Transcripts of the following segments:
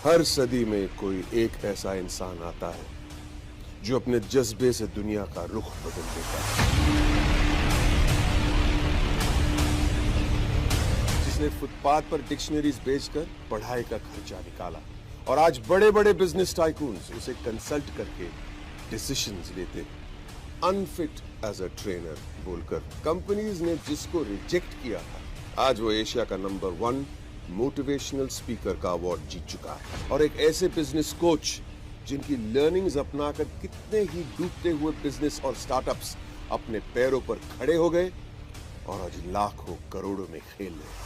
हर सदी में कोई एक ऐसा इंसान आता है जो अपने जज्बे से दुनिया का रुख बदल देता है, जिसने फुटपाथ पर डिक्शनरीज बेचकर पढ़ाई का खर्चा निकाला और आज बड़े बड़े बिजनेस टाइकून्स उसे कंसल्ट करके डिसीजंस लेते हैं। अनफिट एज अ ट्रेनर बोलकर कंपनीज ने जिसको रिजेक्ट किया था, आज वो एशिया का नंबर 1 मोटिवेशनल स्पीकर का अवार्ड जीत चुका है। और एक ऐसे बिजनेस कोच जिनकी लर्निंग्स अपनाकर कितने ही डूबते हुए बिजनेस और स्टार्टअप्स अपने पैरों पर खड़े हो गए और आज लाखों करोड़ों में खेल रहे।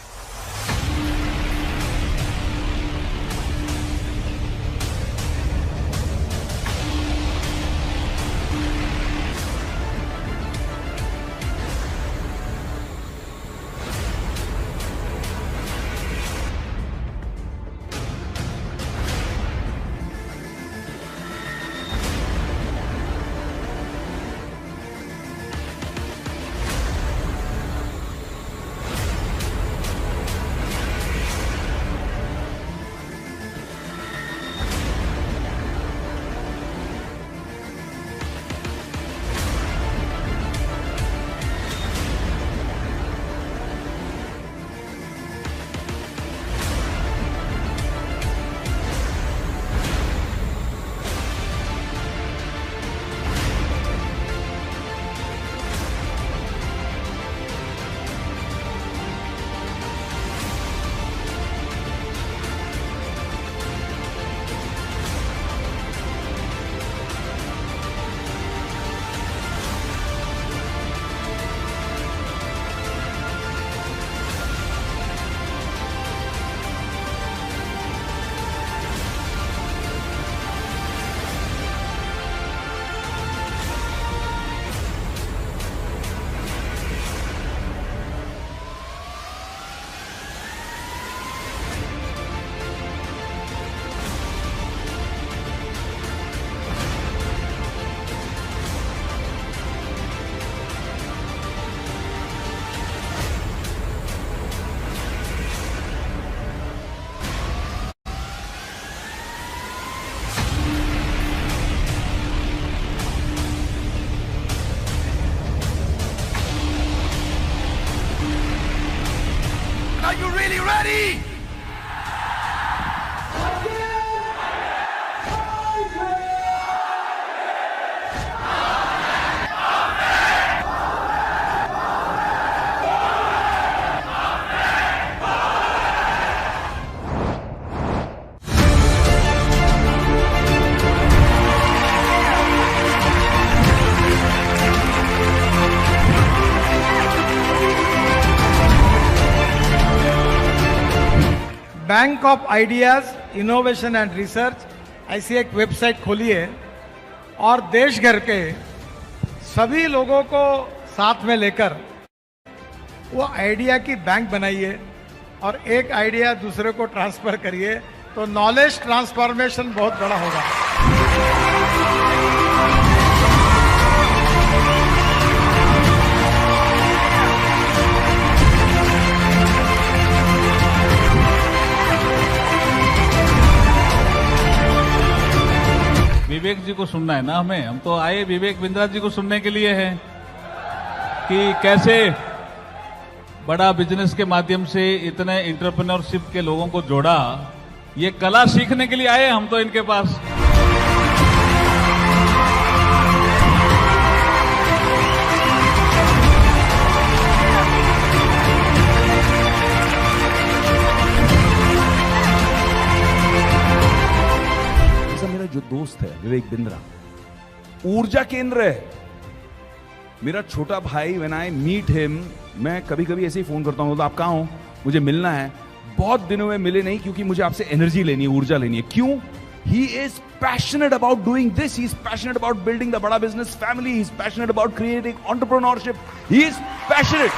Are you really ready? Bank of ideas innovation and research ऐसी एक वेबसाइट खोली है और देश भर के सभी लोगों को साथ में लेकर वो आइडिया की बैंक बनाइए और एक आइडिया दूसरे को ट्रांसफर करिए तो नॉलेज ट्रांसफॉर्मेशन बहुत बड़ा होगा। विवेक जी को सुनना है ना हमें, हम तो आए विवेक बिंद्रा जी को सुनने के लिए हैं कि कैसे बड़ा बिजनेस के माध्यम से इतने एंटरप्रेन्योरशिप के लोगों को जोड़ा। ये कला सीखने के लिए आए हम तो इनके पास। जो दोस्त है विवेक बिंद्रा ऊर्जा केंद्र है। मेरा छोटा भाई व्हेन आई मीट हिम, मैं कभी कभी ऐसे ही फोन करता हूं, तो आप कहां हो, मुझे मिलना है। बहुत दिनों में मिले नहीं क्योंकि मुझे आपसे एनर्जी लेनी है, ऊर्जा लेनी है। क्यों? He is passionate about doing this, he is passionate about building the बड़ा business family, he is passionate about creating entrepreneurship, he is passionate.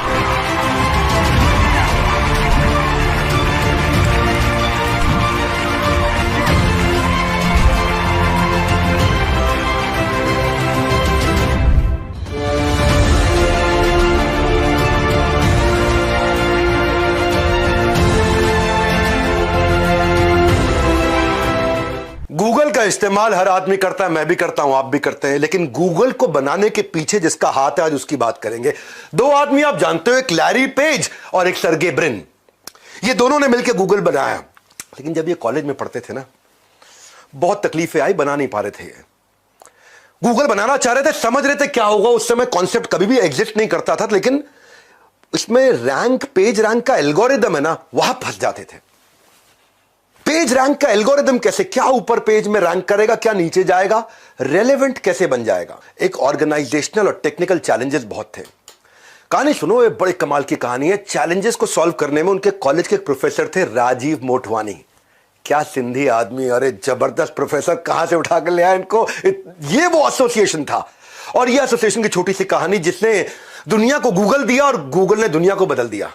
इस्तेमाल हर आदमी करता है, मैं भी करता हूं, आप भी करते हैं, लेकिन गूगल को बनाने के पीछे जिसका हाथ है आज उसकी बात करेंगे। दो आदमी आप जानते हो, एक लैरी पेज और एक सर्गे ब्रिन। ये दोनों ने मिलकर गूगल बनाया, लेकिन जब ये कॉलेज में पढ़ते थे ना, बहुत तकलीफें आई, बना नहीं पा रहे थे। ये गूगल बनाना चाह रहे थे, समझ रहे थे क्या होगा। उस समय कॉन्सेप्ट कभी भी एग्जिस्ट नहीं करता था, लेकिन इसमें रैंक, पेज रैंक का एल्गोरिदम है ना, वहां फंस जाते थे। पेज रैंक का एल्गोरिदम कैसे, क्या ऊपर पेज में रैंक करेगा, क्या नीचे जाएगा, रेलेवेंट कैसे बन जाएगा। एक ऑर्गेनाइजेशनल और टेक्निकल चैलेंजेस बहुत थे। कहानी सुनो, ये बड़े कमाल की कहानी है। चैलेंजेस को सॉल्व करने में उनके कॉलेज के एक प्रोफेसर थे, राजीव मोटवानी। क्या सिंधी आदमी, अरे जबरदस्त प्रोफेसर, कहां से उठा कर ले आया इनको। ये वो एसोसिएशन था, और ये एसोसिएशन की छोटी सी कहानी जिसने दुनिया को गूगल दिया और गूगल ने दुनिया को बदल दिया।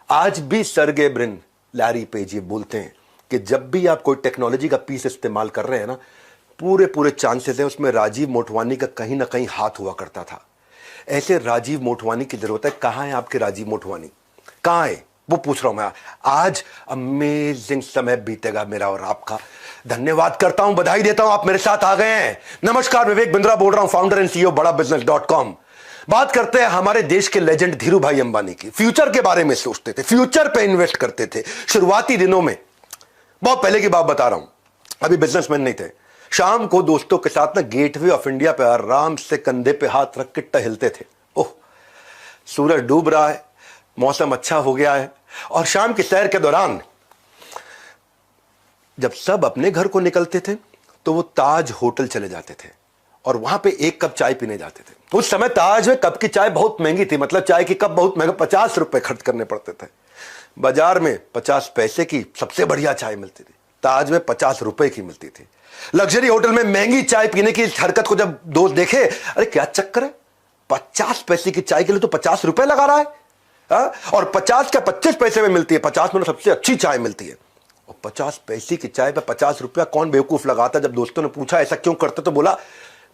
आज भी सर्गे ब्रिन, लैरी पेज ये बोलते हैं कि जब भी आप कोई टेक्नोलॉजी का पीस इस्तेमाल कर रहे हैं ना, पूरे चांसेस है उसमें राजीव मोटवानी का कहीं ना कहीं हाथ हुआ करता था। ऐसे राजीव मोटवानी की जरूरत है। कहां है आपके राजीव मोटवानी, कहां है वो पूछ रहा हूं मैं। आज अमेजिंग समय बीतेगा मेरा और आपका। धन्यवाद करता हूं, बधाई देता हूं, आप मेरे साथ आ गए हैं। नमस्कार, विवेक बिंद्रा बोल रहा हूं, फाउंडर एंड सीईओ बड़ाबिजनेस.com। बात करते हैं हमारे देश के लेजेंड धीरू भाई अंबानी की। फ्यूचर के बारे में सोचते थे, फ्यूचर पे इन्वेस्ट करते थे। शुरुआती दिनों में, बहुत पहले की बात बता रहा हूं, अभी बिजनेसमैन नहीं थे। शाम को दोस्तों के साथ ना गेटवे ऑफ इंडिया पे आराम से कंधे पे हाथ रख के टहलते थे। ओह, सूरज डूब रहा है, मौसम अच्छा हो गया है, और शाम की सैर के दौरान जब सब अपने घर को निकलते थे तो वो ताज होटल चले जाते थे और वहां पे एक कप चाय पीने जाते थे। उस समय ताज में कप की चाय बहुत महंगी थी, मतलब चाय की कप बहुत महंगा, 50 रुपए खर्च करने पड़ते थे। बाजार में 50 पैसे की सबसे बढ़िया चाय मिलती थी, ताज में 50 रुपए की मिलती थी। लग्जरी होटल में महंगी चाय पीने की हरकत को जब दोस्त देखे, अरे क्या चक्कर है, 50 पैसे की चाय के लिए तो 50 रुपए लगा रहा है। और 50 का 25 पैसे में मिलती है, 50 में सबसे अच्छी चाय मिलती है, और 50 पैसे की चाय पे 50 रुपया कौन बेवकूफ लगाता। जब दोस्तों ने पूछा ऐसा क्यों करते, तो बोला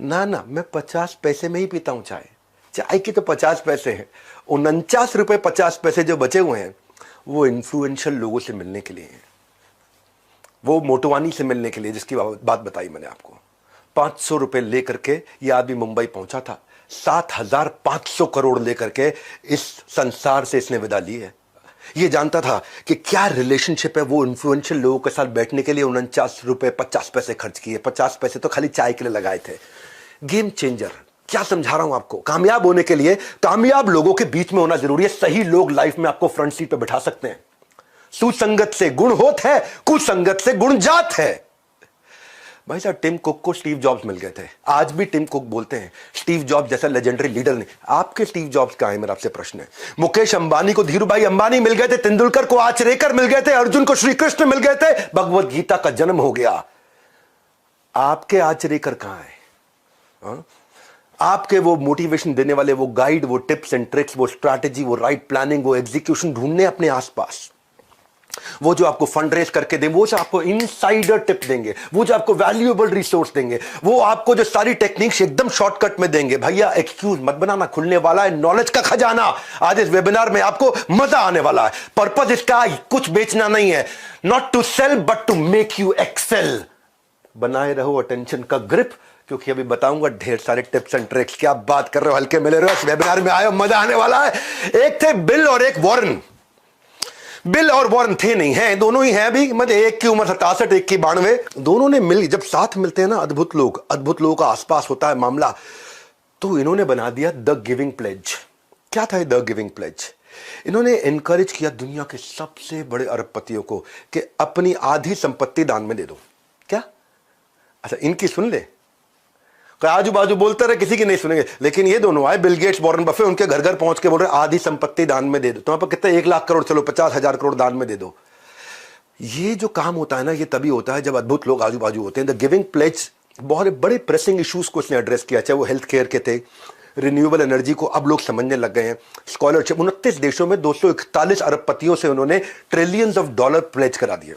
ना ना, मैं 50 पैसे में ही पीता हूं चाय, चाय की तो 50 पैसे है। 49 रुपए 50 पैसे जो बचे हुए हैं वो इन्फ्लुएंशियल लोगों से मिलने के लिए हैं, वो मोटवानी से मिलने के लिए, जिसकी बात बताई मैंने आपको। 500 रुपए लेकर के ये आदमी मुंबई पहुंचा था, 7,500 करोड़ लेकर के इस संसार से इसने विदा ली है। ये जानता था कि क्या रिलेशनशिप है, वो इन्फ्लुएंशियल लोगों के साथ बैठने के लिए 49 रुपए 50 पैसे खर्च किए। 50 पैसे तो खाली चाय के लिए लगाए थे। गेम चेंजर, क्या समझा रहा हूं आपको। कामयाब होने के लिए कामयाब लोगों के बीच में होना जरूरी है। सही लोग लाइफ में आपको फ्रंट सीट पे बिठा सकते हैं। सुसंगत से गुण होत है, कुसंगत से गुण जात है। भाई साहब, टिम कुक को स्टीव जॉब्स मिल गए थे। आज भी टिम कुक बोलते हैं स्टीव जॉब्स जैसा लेजेंडरी लीडर नहीं। आपके स्टीव जॉब्स कहां है, मेरा आपसे प्रश्न है। मुकेश अंबानी को धीरू भाई अंबानी मिल गए थे, तेंदुलकर को आचरेकर मिल गए थे, अर्जुन को श्री कृष्ण मिल गए थे, भगवत गीता का जन्म हो गया। आपके आचरेकर कहां है? आपके वो मोटिवेशन देने वाले, वो गाइड, वो टिप्स एंड ट्रिक्स, वो स्ट्रैटेजी, वो राइट प्लानिंग, वो एग्जीक्यूशन ढूंढने अपने आसपास। वो जो आपको फंड रेज करके देंगे, वो जो आपको इनसाइडर टिप देंगे, वो जो आपको वैल्यूएबल रिसोर्स देंगे, वो आपको जो सारी टेक्निक्स एकदम शॉर्टकट में देंगे। भैया एक्सक्यूज मत बनाना, खुलने वाला है नॉलेज का खजाना। आज इस वेबिनार में आपको मजा आने वाला है। पर्पस इसका कुछ बेचना नहीं है, not to sell but to make you excel. बनाए रहो अटेंशन का ग्रिप, क्योंकि अभी बताऊंगा ढेर सारे टिप्स एंड ट्रिक्स। क्या बात कर रहे हो, हल्के मिले रहो, इस वेबिनार में आए हो, मजा आने वाला है। एक थे बिल और एक वॉरेन। बिल और वॉरेन थे नहीं, हैं, दोनों ही हैं अभी, मतलब एक की उम्र 67, एक की 92। दोनों ने मिल, जब साथ मिलते हैं ना, अद्भुत लोगों का आसपास होता है मामला। तो इन्होंने बना दिया द गिविंग प्लेज। क्या था द गिविंग प्लेज? इन्होंने एनकरेज किया दुनिया के सबसे बड़े अरबपतियों को कि अपनी आधी संपत्ति दान में दे दो। क्या? अच्छा, इनकी सुन ले, आजू बाजू बोलते रहे, किसी की नहीं सुनेंगे। लेकिन ये दोनों आए, बिल गेट्स, वॉरेन बफे, उनके घर घर पहुंच के बोल रहे आधी संपत्ति दान में दे दो। तो कितने 1 लाख करोड़, चलो 50,000 करोड़ दान में दे दो। ये जो काम होता है ना, ये तभी होता है जब अद्भुत लोग आजू बाजू होते हैं। द गिविंग प्लेज बहुत बड़े प्रेसिंग इश्यूज को इसने एड्रेस किया, चाहे वो हेल्थ केयर के थे, रिन्यूएबल एनर्जी को अब लोग समझने लग गए हैं, स्कॉलरशिप। 29 देशों में 241 अरबपतियों से उन्होंने ट्रिलियंस ऑफ डॉलर प्लेज करा दिए।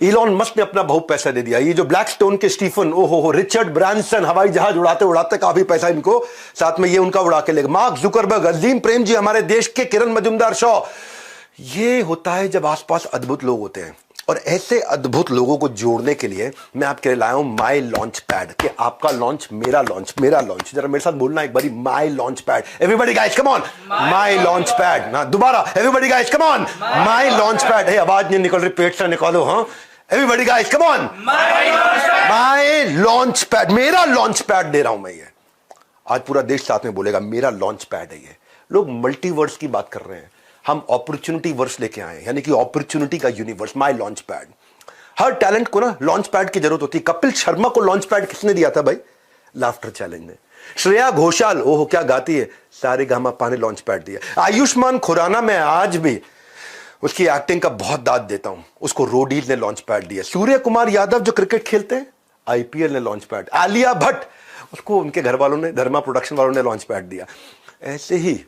इलॉन मस्क ने अपना बहुत पैसा दे दिया। ये जो ब्लैकस्टोन के स्टीफन, ओहो, रिचर्ड ब्रांसन, हवाई जहाज उड़ाते उड़ाते काफी पैसा इनको साथ में ये उनका उड़ा के लेगा। मार्क जुकरबर्ग, अजीम प्रेम जी, हमारे देश के किरण मजुमदार शॉ। ये होता है जब आसपास अद्भुत लोग होते हैं। और ऐसे अद्भुत लोगों को जोड़ने के लिए मैं आपके लिए लाया हूं माई लॉन्च पैड, कि आपका लॉन्च मेरा लॉन्च, मेरा लॉन्च। जरा मेरे साथ बोलना एक बारी, my launch pad. Everybody guys come on, my launch pad. ना दोबारा, everybody guys come on, my launch pad. है आवाज नहीं निकल रही, पेट से निकालो। हाँ, everybody guys come on, my launch pad, मेरा लॉन्च पैड दे रहा हूं मैं। ये आज पूरा देश साथ में बोलेगा मेरा लॉन्च पैड है ये। लोग मल्टीवर्स की बात कर रहे हैं, हम अपॉर्चुनिटी वर्स लेके आए, यानी कि अपॉर्चुनिटी का universe, my launch pad. Her talent को ना लॉन्च पैड की जरूरत होती है। कपिल शर्मा को लॉन्च पैड किसने दिया था भाई? लाफ्टर चैलेंज ने। श्रेया घोषाल, ओहो क्या गाती है, सारेगामापा ने लॉन्च पैड दिया। आयुष्मान खुराना, मैं आज भी उसकी एक्टिंग का बहुत दाद देता हूं, उसको रोडीज ने लॉन्च पैड दिया। सूर्य कुमार यादव जो क्रिकेट खेलते हैं, आईपीएल ने लॉन्च पैड। आलिया भट्ट, उसको उनके घर वालों ने, धर्मा प्रोडक्शन वालों ने लॉन्च पैड दिया। ऐसे ही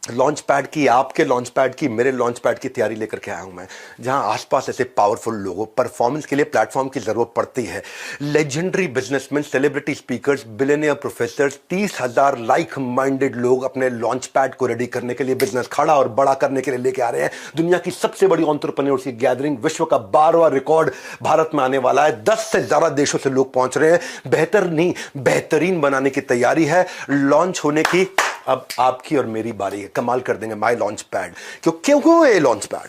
लॉन्च पैड की, आपके लॉन्च पैड की, मेरे लॉन्च पैड की तैयारी लेकर के आया हूं मैं, जहां आसपास ऐसे पावरफुल लोगों, परफॉर्मेंस के लिए प्लेटफॉर्म की जरूरत पड़ती है। Legendary businessman, celebrity speakers, billionaire professors, 30,000 like minded लोग अपने लॉन्च पैड को रेडी करने के लिए, बिजनेस खड़ा और बड़ा करने के लिए लेके आ रहे हैं। दुनिया की सबसे बड़ी एंटरप्रेन्योर्स की गैदरिंग, विश्व का 12वां रिकॉर्ड भारत में आने वाला है। 10 से ज्यादा देशों से लोग पहुंच रहे हैं। बेहतर नहीं, बेहतरीन बनाने की तैयारी है। लॉन्च होने की अब आपकी और मेरी बारी है। कमाल कर देंगे माई लॉन्च पैड। क्यों ये लॉन्च पैड?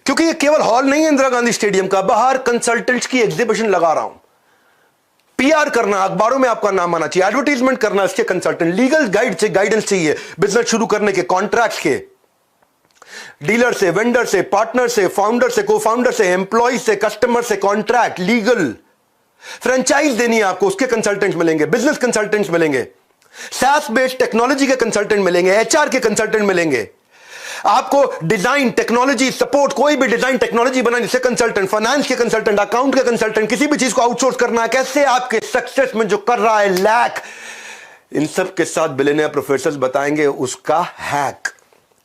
क्योंकि ये केवल हॉल नहीं है इंदिरा गांधी स्टेडियम का, बाहर कंसल्टेंट्स की एग्जीबिशन लगा रहा हूं। पीआर करना, अखबारों में आपका नाम आना चाहिए, एडवर्टीजमेंट करना, इसके कंसल्टेंट, लीगल गाइडेंस चाहिए, बिजनेस शुरू करने के, कॉन्ट्रैक्ट के, डीलर से, वेंडर से, पार्टनर से, फाउंडर से, को फाउंडर से, एम्प्लॉय से, कस्टमर से, कॉन्ट्रैक्ट, लीगल, फ्रेंचाइज देनी है आपको, उसके कंसल्टेंट्स मिलेंगे, बिजनेस कंसल्टेंट्स मिलेंगे, SaaS बेस्ड टेक्नोलॉजी के कंसल्टेंट मिलेंगे, HR के कंसल्टेंट मिलेंगे, आपको डिजाइन, टेक्नोलॉजी सपोर्ट, कोई भी डिजाइन टेक्नोलॉजी बनाने से कंसल्टेंट, फाइनेंस के कंसल्टेंट, अकाउंट के कंसल्टेंट, किसी भी चीज को आउटसोर्स करना है, कैसे आपके सक्सेस में जो कर रहा है लैक, इन सब के साथ बिलियनियर प्रोफेसर्स बताएंगे उसका हैक।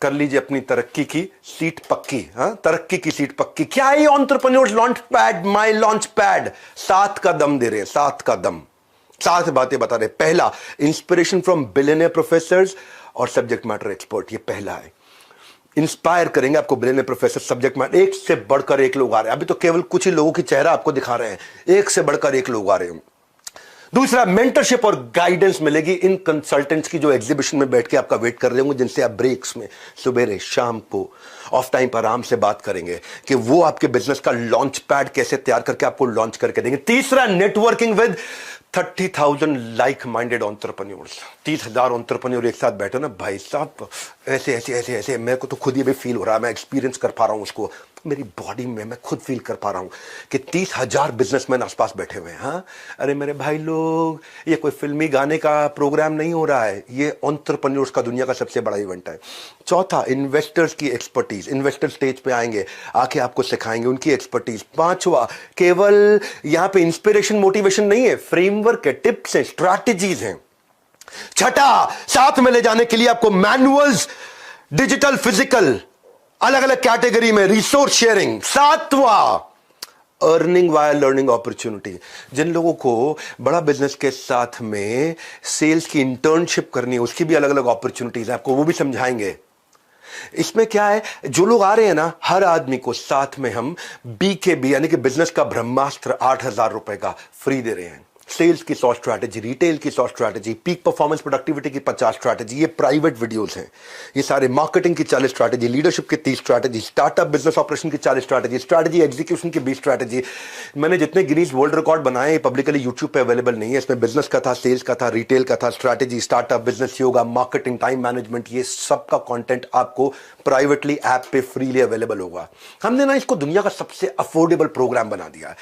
कर लीजिए अपनी तरक्की की सीट पक्की। तरक्की की सीट पक्की। क्या है entrepreneurs launch pad, my launch pad? 7 का दम दे रहे हैं, 7 का दम, 7 बातें बता रहे। पहला, इंस्पिरेशन फ्रॉम बिलियनियर प्रोफेसर्स और सब्जेक्ट मैटर एक्सपर्ट, ये पहला है। इंस्पायर करेंगे आपको बिलियनियर प्रोफेसर, सब्जेक्ट मैटर, एक से बढ़कर एक लोग आ रहे हैं। अभी तो केवल कुछ ही लोगों की चेहरा आपको दिखा रहे हैं, एक से बढ़कर एक लोग आ रहे हैं। दूसरा, मेंटरशिप और गाइडेंस मिलेगी इन कंसल्टेंट्स की जो एग्जीबिशन में बैठ के आपका वेट कर रहे होंगे, जिनसे आप ब्रेक्स में, सुबह शाम को, ऑफ टाइम पर आराम से बात करेंगे कि वो आपके बिजनेस का लॉन्च पैड कैसे तैयार करके आपको लॉन्च करके देंगे। तीसरा, networking with 30,000 like minded entrepreneurs. 30,000 entrepreneur एक साथ बैठे ना भाई साहब, ऐसे ऐसे ऐसे ऐसे, मेरे को तो खुद ही भी फील हो रहा है, मैं एक्सपीरियंस कर पा रहा हूं उसको, मेरी बॉडी में मैं खुद फील कर पा रहा हूं कि 30,000 बिजनेसमैन आसपास बैठे हुए हैं। हाँ, अरे मेरे भाई लोग, ये कोई फिल्मी गाने का प्रोग्राम नहीं हो रहा है, ये एंटरप्रेन्योर्स का दुनिया का सबसे बड़ा इवेंट है। चौथा, इन्वेस्टर्स की एक्सपर्टीज, इन्वेस्टर स्टेज पे आएंगे, आके आपको सिखाएंगे उनकी एक्सपर्टीज। पांचवा, केवल यहां पे इंस्पिरेशन मोटिवेशन नहीं है, फ्रेमवर्क है, टिप्स है, स्ट्रैटेजीज हैं। छठा, साथ में ले जाने के लिए आपको मैनुअल्स, डिजिटल, फिजिकल, अलग अलग कैटेगरी में रिसोर्स शेयरिंग। सातवां, अर्निंग वाया लर्निंग अपॉर्चुनिटी, जिन लोगों को बड़ा बिजनेस के साथ में सेल्स की इंटर्नशिप करनी है, उसकी भी अलग अलग अपॉर्चुनिटीज है, आपको वो भी समझाएंगे। इसमें क्या है, जो लोग आ रहे हैं ना, हर आदमी को साथ में हम BKB यानी कि बिजनेस का ब्रह्मास्त्र 8,000 रुपए का फ्री दे रहे हैं। सेल्स की 100 स्ट्रैटेजी, रिटेल की 100 स्ट्रैटेजी, पीक परफॉर्मेंस प्रोडक्टिविटी की 50 स्ट्रैटेजी, ये प्राइवेट वीडियोस हैं। ये सारे मार्केटिंग की 40 स्ट्रैटेजी, लीडरशिप की 30 स्ट्रैटेजी, स्टार्टअप बिजनेस ऑपरेशन की 40 स्ट्रैटेजी, स्ट्रैटेजी एग्जीक्यूशन की 20 स्ट्रैटेजी। मैंने जितने गिनीज वर्ल्ड रिकॉर्ड बनाए पब्लिकली यूट्यूब पे अवेलेबल नहीं है। इसमें बिजनेस का था, सेल्स का था, रिटेल का था, strategy, startup, business yoga, marketing, time management, ये सबका कंटेंट आपको प्राइवेटली ऐप पे फ्रीली अवेलेबल होगा। हमने ना इसको दुनिया का सबसे अफोर्डेबल प्रोग्राम बना दिया है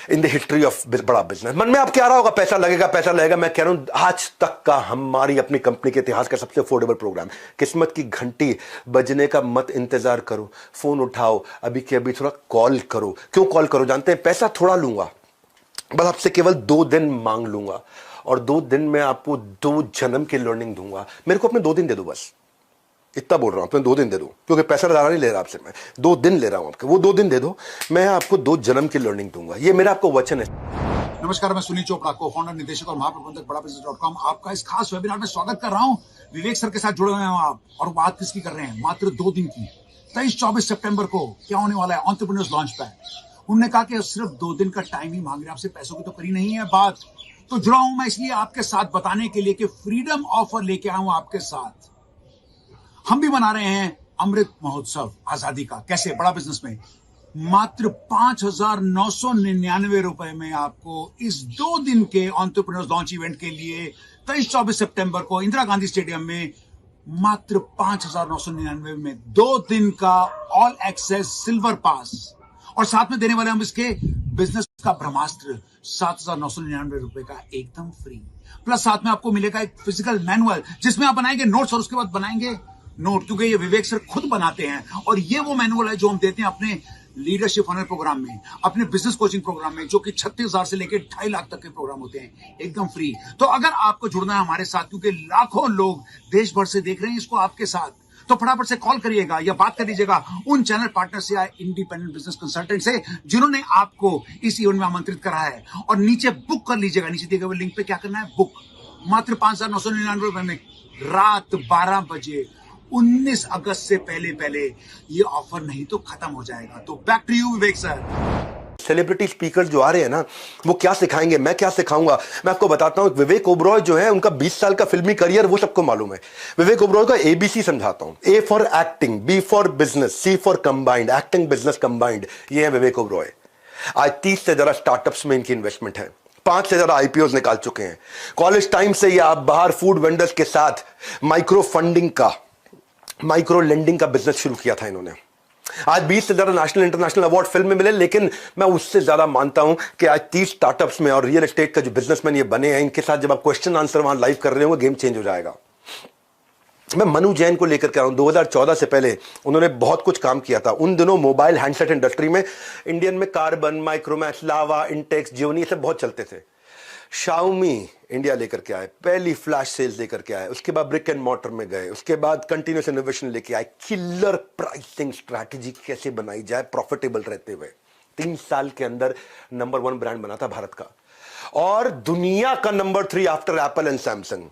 इन द हिस्ट्री ऑफ बड़ा बिजनेस। मन में आप क्या रहा होगा, पैसा लगेगा पैसा लगेगा, मैं कह रहा हूं आज तक का हमारी अपनी कंपनी के इतिहास का सबसे अफोर्डेबल प्रोग्राम। किस्मत की घंटी बजने का मत इंतजार करो, फोन उठाओ, अभी के अभी थोड़ा कॉल करो। क्यों कॉल करो जानते हैं? पैसा थोड़ा लूंगा, बस आपसे केवल 2 दिन मांग लूंगा, और 2 दिन में आपको 2 जन्म की लर्निंग दूंगा। मेरे को अपने 2 दिन दे दो, बस इतना बोल रहा हूं, तुम्हें 2 दिन दे दो, क्योंकि पैसा ज्यादा नहीं ले रहा आपसे, मैं 2 दिन ले रहा हूं आपके, वो 2 दिन दे दो, मैं आपको 2 जन्म की लर्निंग दूंगा। ये मेरा आपको वचन है। नमस्कार, मैं सुनील चोपड़ा, को फाउंडर, निदेशक और महाप्रबंधक बड़ा बिजनेस.com आपका इस खास वेबिनार में स्वागत कर रहा हूं। विवेक सर के साथ जुड़े हुए हैं आप, और बात किसकी कर रहे हैं? मात्र 2 दिन की। 23-24 सितंबर को क्या होने वाला है एंटरप्रेन्योर्स लॉन्च पैड। उन्होंने कहा कि सिर्फ 2 दिन का टाइम ही मांग रहे हैं आपसे, पैसों की तो करी नहीं है बात। तो जुड़ा हूं मैं इसलिए आपके साथ बताने के लिए कि फ्रीडम ऑफर लेके आया हूं आपके साथ। हम भी मना रहे हैं अमृत महोत्सव आजादी का। कैसे? बड़ा बिजनेस में मात्र 5,999 रुपए में आपको इस 2 दिन के एंटरप्रेन्योर्स लॉन्च इवेंट के लिए 23-24 सितंबर को इंदिरा गांधी स्टेडियम में मात्र 5,999 में 2 दिन का ऑल एक्सेस सिल्वर पास, और साथ में देने वाले हम इसके बिजनेस का ब्रह्मास्त्र 7,999 रुपए का एकदम फ्री। प्लस साथ में आपको मिलेगा एक फिजिकल मैनुअल जिसमें आप बनाएंगे नोट्स और उसके बाद बनाएंगे नोट, क्योंकि ये विवेक सर खुद बनाते हैं। और ये वो मैनुअल है जो हम देते हैं अपने लीडरशिप ऑनर प्रोग्राम में, अपने बिजनेस कोचिंग प्रोग्राम में, जो कि 36,000 से लेकर 2.5 लाख तक के प्रोग्राम होते हैं एकदम फ्री। तो अगर आपको जुड़ना है हमारे साथ, क्योंकि लाखों लोग देश भर से देख रहे हैं इसको आपके साथ, तो फटाफट से कॉल करिएगा या बात कर लीजिएगा उन चैनल पार्टनर से या इंडिपेंडेंट बिजनेस कंसल्टेंट से जिन्होंने आपको इस इवेंट में आमंत्रित करा है, और नीचे बुक कर लीजिएगा। नीचे दिए गए लिंक पे क्या करना है, बुक। मात्र 5,999 रुपए में रात 12 बजे 19 अगस्त से पहले ये ऑफर नहीं तो खत्म हो जाएगा। तो back to you Vivek sir. Celebrity speaker जो आ रहे हैं ना, वो क्या सिखाएंगे, मैं क्या सिखाऊंगा, मैं आपको बताता हूं। विवेक ओबरॉय जो है, उनका 20 साल का फिल्मी करियर वो सबको मालूम है। विवेक ओबरॉय का ABC समझाता हूं। A for acting, B for business, C for combined, acting business combined. ये है विवेक ओबरॉय। आज 30 से ज्यादा स्टार्टअप्स में इनकी इन्वेस्टमेंट है, 5 से ज्यादा IPOs निकाल चुके हैं। कॉलेज टाइम से ये आप बाहर फूड वेंडर्स के साथ माइक्रो फंडिंग का, माइक्रो लेंडिंग का बिजनेस शुरू किया था इन्होंने। आज 20 से ज्यादा नेशनल इंटरनेशनल अवार्ड फिल्म में मिले, लेकिन मैं उससे ज्यादा मानता हूं कि आज 30 स्टार्टअप्स में और रियल एस्टेट का जो बिजनेसमैन ये बने हैं, इनके साथ जब आप क्वेश्चन आंसर वहां लाइव कर रहे होंगे, गेम चेंज हो जाएगा। मैं मनु जैन को लेकर के आ रहा हूं। 2014 से पहले उन्होंने बहुत कुछ काम किया था। उन दिनों मोबाइल हैंडसेट इंडस्ट्री में इंडियन में कार्बन, माइक्रोमैक्स, लावा, इंटेक्स, जियोनी, ये सब बहुत चलते थे। शाओमी इंडिया लेकर के आए, पहली फ्लैश सेल्स लेकर के आए, उसके बाद ब्रिक एंड मॉर्टर में गए, उसके बाद कंटिन्यूस इनोवेशन लेके आए, किलर प्राइसिंग स्ट्रैटेजी कैसे बनाई जाए प्रॉफिटेबल रहते हुए। 3 साल के अंदर नंबर 1 ब्रांड बना था भारत का, और दुनिया का number 3 after Apple and Samsung.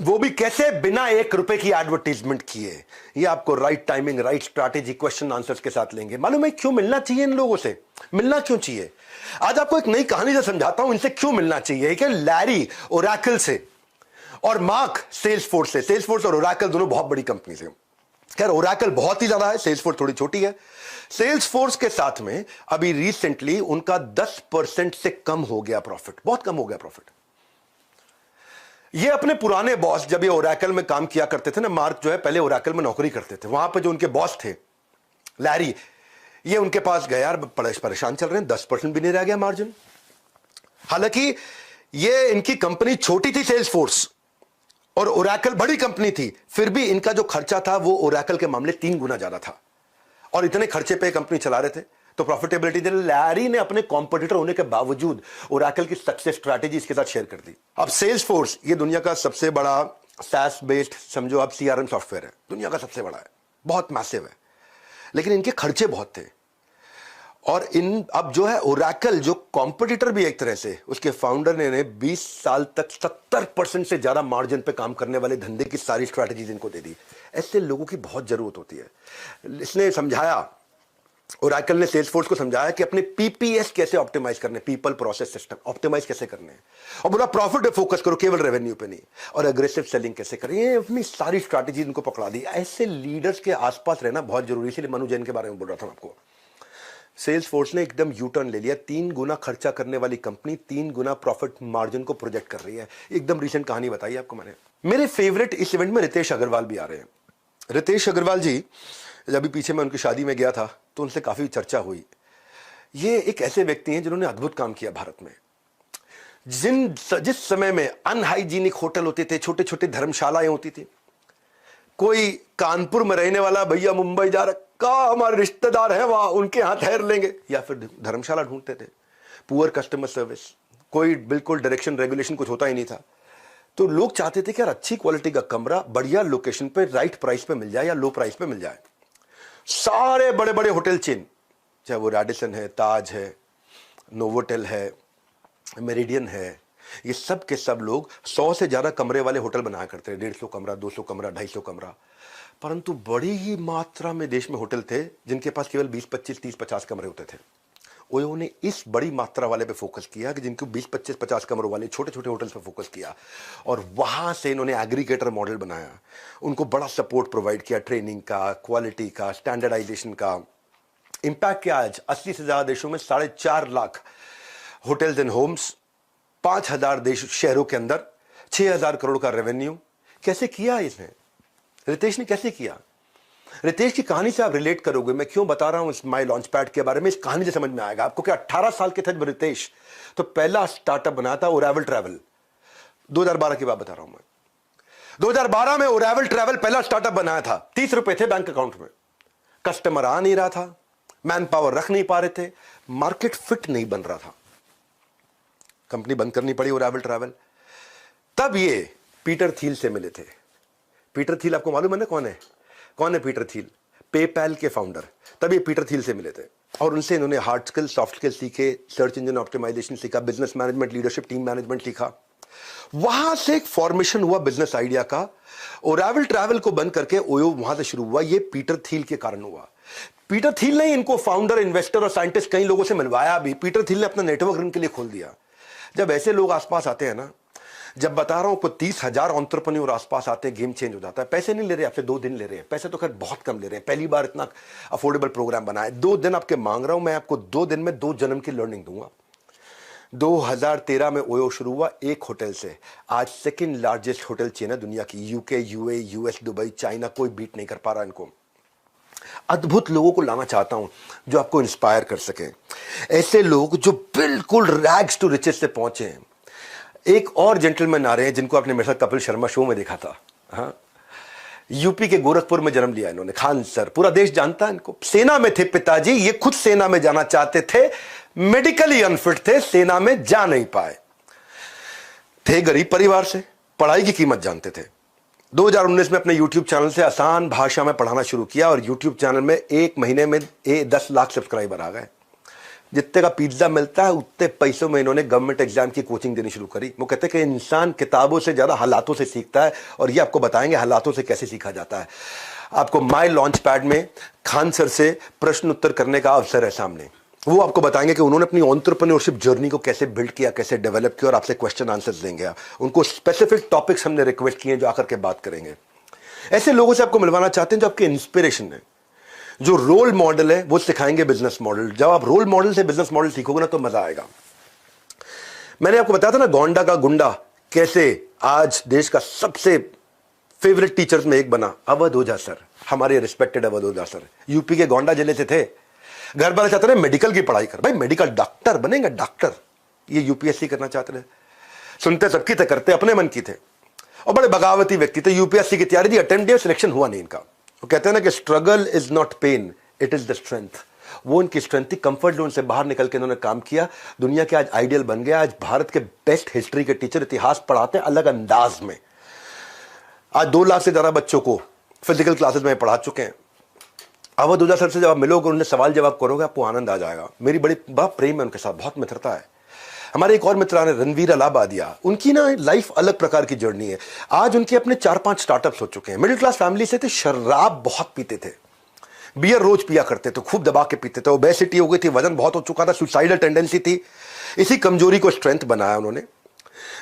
वो भी कैसे? बिना 1 रुपए की एडवर्टीजमेंट किए। ये आपको right timing, right strategy, question answers के साथ लेंगे। मालूम है क्यों मिलना चाहिए इन लोगों से? मिलना क्यों चाहिए? आज आपको एक नई कहानी से समझाता हूं इनसे क्यों मिलना चाहिए। कि लैरी ओरेकल से और मार्क सेल्सफोर्स से। सेल्सफोर्स और ओरेकल दोनों बहुत बड़ी कंपनी से। खैर, ओरेकल बहुत ही ज्यादा है, सेल्सफोर्स थोड़ी छोटी है। सेल्सफोर्स के साथ में अभी रिसेंटली उनका 10% से कम हो गया प्रॉफिट, बहुत कम हो गया प्रॉफिट। ये अपने पुराने बॉस, जब ये ओरेकल में काम किया करते थे ना, मार्क जो है पहले ओरेकल में नौकरी करते थे, वहां पे जो उनके बॉस थे लैरी, ये उनके पास गए, यार परेशान चल रहे हैं, 10% भी नहीं रह गया मार्जिन। हालांकि ये इनकी कंपनी छोटी थी सेल्सफोर्स, और ओरेकल बड़ी कंपनी थी, फिर भी इनका जो खर्चा था वो ओरेकल के मामले 3 गुना ज्यादा था, और इतने खर्चे पे कंपनी चला रहे थे। तो प्रॉफिटेबिलिटी दे, लैरी ने अपने कॉम्पिटिटर होने के बावजूद ओरेकल की सक्सेस स्ट्रैटेजी इसके साथ शेयर कर दी। अब सेल्सफोर्स ये दुनिया का सबसे बड़ा SaaS बेस्ड, समझो आप, CRM सॉफ्टवेयर है, दुनिया का सबसे बड़ा है, बहुत मैसिव है, लेकिन इनके खर्चे बहुत थे। और इन अब जो है ओरेकल, जो कॉम्पिटिटर भी एक तरह से, उसके फाउंडर ने 20 साल तक 70% से ज्यादा मार्जिन पे काम करने वाले धंधे की सारी स्ट्रैटेजीज इनको दे दी। ऐसे लोगों की बहुत जरूरत होती है। इसने समझाया, ओरेकल ने सेल्सफोर्स को समझाया कि अपने PPS कैसे ऑप्टिमाइज करने, पीपल प्रोसेस सिस्टम ऑप्टिमाइज कैसे करने हैं, और बोला प्रॉफिट पे फोकस करो, केवल रेवेन्यू पे नहीं, और एग्रेसिव सेलिंग कैसे करें। ये अपनी सारी स्ट्रैटेजी इनको पकड़ा दी। ऐसे लीडर्स के आसपास रहना बहुत जरूरी, इसलिए मनु जैन के बारे में बोल रहा था आपको। सेल्सफोर्स ने एकदम यू टर्न ले लिया। 3 गुना खर्चा करने वाली कंपनी 3 गुना प्रॉफिट मार्जिन को प्रोजेक्ट कर रही है। एकदम रिसेंट कहानी बताई आपको मैंने। मेरे फेवरेट इस इवेंट में रितेश अग्रवाल भी आ रहे हैं। रितेश अग्रवाल जी, अभी पीछे मैं उनकी शादी में गया था तो उनसे काफी चर्चा हुई। ये एक ऐसे व्यक्ति हैं जिन्होंने अद्भुत काम किया भारत में। जिस समय में अनहाइजीनिक होटल होते थे, छोटे छोटे धर्मशालाएं होती थी, कोई कानपुर में रहने वाला भैया मुंबई जा रखा, हमारे रिश्तेदार हैं वहां, उनके यहां ठहर लेंगे, या फिर धर्मशाला ढूंढते थे। पुअर कस्टमर सर्विस, कोई बिल्कुल डायरेक्शन रेगुलेशन कुछ होता ही नहीं था। तो लोग चाहते थे कि यार अच्छी क्वालिटी का कमरा बढ़िया लोकेशन पे राइट प्राइस पे मिल जाए या लो प्राइस पे मिल जाए। सारे बड़े बड़े होटल चेन, चाहे वो रैडिसन है, ताज है, नोवोटेल है, मेरिडियन है, ये सब के सब लोग 100 से ज्यादा कमरे वाले होटल बनाया करते हैं, 150 कमरा, 200 कमरा, 250 कमरा। परंतु बड़ी ही मात्रा में देश में होटल थे जिनके पास केवल 20, 25, 30, 50 कमरे होते थे। ओयो ने इस बड़ी मात्रा वाले पे फोकस किया कि जिनको 20, 25, 50 कमरों वाले छोटे छोटे होटल्स पे फोकस किया, और वहां से इन्होंने एग्रीगेटर मॉडल बनाया। उनको बड़ा सपोर्ट प्रोवाइड किया, ट्रेनिंग का, क्वालिटी का, स्टैंडर्डाइजेशन का। इंपैक्ट क्या, आज 80 से ज्यादा देशों में 4.5 लाख होटल्स एंड होम्स, 5,000 देश शहरों के अंदर, 6,000 करोड़ का रेवेन्यू। कैसे किया इसने? रितेश ने कैसे किया? रितेश की कहानी से आप रिलेट करोगे। मैं क्यों बता रहा हूं इस माई लॉन्च पैड के बारे में, इस कहानी से समझ में आएगा आपको कि 18 साल के थे जब रितेश तो पहला स्टार्टअप बनाया था ओरावल ट्रैवल। 2012 की बात बता रहा हूं मैं। 2012 में ओरावल ट्रैवल पहला स्टार्टअप बनाया था। 30 रुपए थे बैंक अकाउंट में, कस्टमर आ नहीं रहा था, मैन पावर रख नहीं पा रहे थे, मार्केट फिट नहीं बन रहा था, कंपनी बंद करनी पड़ी ओरावल ट्रैवल। तब ये पीटर थिल से मिले थे। पीटर थिल आपको मालूम है ना कौन है? कौन है पीटर थिल? पेपैल के फाउंडर। तब ये पीटर थिल से मिले थे और उनसे इन्होंने हार्ड स्किल, सॉफ्ट स्किल सीखे, सर्च इंजन ऑप्टिमाइजेशन सीखा, business management, leadership, team management सीखा। वहां से एक फॉर्मेशन हुआ बिजनेस आइडिया का। ओरावल ट्रैवल को बंद करके ओयो वहां से शुरू हुआ। ये पीटर थिल के कारण हुआ। पीटर थिल ने इनको फाउंडर, इन्वेस्टर और साइंटिस्ट कई लोगों से मिलवाया भी। पीटर थिल ने अपना नेटवर्क इनके लिए खोल दिया। जब ऐसे लोग आसपास आते हैं ना, जब बता रहा हूं कोई 30,000 एंटरप्रेन्योर आसपास आते हैं, गेम चेंज हो जाता है। पैसे नहीं ले रहे आपसे, 2 दिन ले रहे हैं। पैसे तो खैर बहुत कम ले रहे हैं, पहली बार इतना अफोर्डेबल प्रोग्राम बना है। 2 दिन आपके मांग रहा हूं मैं, आपको 2 दिन में 2 जन्म की लर्निंग दूंगा। 2013 में ओयो शुरू हुआ एक होटल से। आज सेकंड लार्जेस्ट होटल चेन है दुनिया की। UK, UAE, US, Dubai, China, कोई बीट नहीं कर पा रहा इनको। अद्भुत लोगों को लाना चाहता हूं जो आपको इंस्पायर कर सके। ऐसे लोग जो बिल्कुल रैग्स टू रिचेस से पहुंचे हैं। एक और जेंटलमैन आ रहे हैं जिनको आपने मेरे साथ कपिल शर्मा शो में देखा था। हाँ, यूपी के गोरखपुर में जन्म लिया इन्होंने, खान सर। पूरा देश जानता है इनको। सेना में थे पिताजी, ये खुद सेना में जाना चाहते थे, मेडिकली अनफिट थे, सेना में जा नहीं पाए थे। गरीब परिवार से, पढ़ाई की कीमत जानते थे। 2019 में अपने YouTube चैनल से आसान भाषा में पढ़ाना शुरू किया और YouTube चैनल में 1 महीने में 10 लाख सब्सक्राइबर आ गए। जितने का पिज्जा मिलता है उतने पैसों में इन्होंने गवर्नमेंट एग्जाम की कोचिंग देनी शुरू करी। वो कहते हैं कि इंसान किताबों से ज्यादा हालातों से सीखता है, और ये आपको बताएंगे हालातों से कैसे सीखा जाता है। आपको माई लॉन्च पैड में खान सर से प्रश्न उत्तर करने का अवसर है सामने। वो आपको बताएंगे कि उन्होंने अपनी एंटरप्रेन्योरशिप जर्नी को कैसे बिल्ड किया, कैसे डेवलप किया, और आपसे क्वेश्चन आंसर्स देंगे। उनको स्पेसिफिक टॉपिक्स हमने रिक्वेस्ट किए जो आकर के बात करेंगे। ऐसे लोगों से आपको मिलवाना चाहते हैं जो आपके इंस्पिरेशन है, जो रोल मॉडल है। वो सिखाएंगे बिजनेस मॉडल। जब आप रोल मॉडल से बिजनेस मॉडल सीखोगे ना तो मजा आएगा। मैंने आपको बताया था ना गोंडा का गुंडा कैसे आज देश का सबसे फेवरेट टीचर्स में एक बना। अवध ओझा सर, हमारे रिस्पेक्टेड अवध ओझा सर, यूपी के गोंडा जिले से थे। घर वाले चाहते थे मेडिकल की पढ़ाई कर, भाई मेडिकल डॉक्टर बनेगा, डॉक्टर। ये यूपीएससी करना चाहते थे। सुनते सबकी थे, करते अपने मन की थे, और बड़े बगावती व्यक्ति थे। यूपीएससी की तैयारी थी, अटेम्प्ट, सिलेक्शन हुआ नहीं इनका। वो कहते हैं ना कि struggle is not pain, it is the strength. वो इनकी स्ट्रेंथ थी। कंफर्ट जोन से बाहर निकल के इन्होंने काम किया। दुनिया के आज आइडियल बन गया। आज भारत के बेस्ट हिस्ट्री के टीचर, इतिहास पढ़ाते हैं अलग अंदाज में। आज 2 लाख से ज्यादा बच्चों को फिजिकल क्लासेस में पढ़ा चुके हैं। अवध ओझा सर से जब आप मिलोगे, उनसे सवाल जवाब करोगे, आपको आनंद आ जाएगा। मेरी बड़ी बहुत प्रेम है उनके साथ, बहुत मित्रता है। हमारे एक और मित्र आ रहे, रणवीर अलाहाबादिया। उनकी ना लाइफ अलग प्रकार की जर्नी है। आज उनके अपने 4-5 स्टार्टअप्स हो चुके हैं। मिडिल क्लास फैमिली से थे, शराब बहुत पीते थे, बियर रोज पिया करते थे, खूब दबा के पीते थे। ओबेसिटी हो गई थी, वजन बहुत हो चुका था, सुसाइडल टेंडेंसी थी। इसी कमजोरी को स्ट्रेंथ बनाया उन्होंने।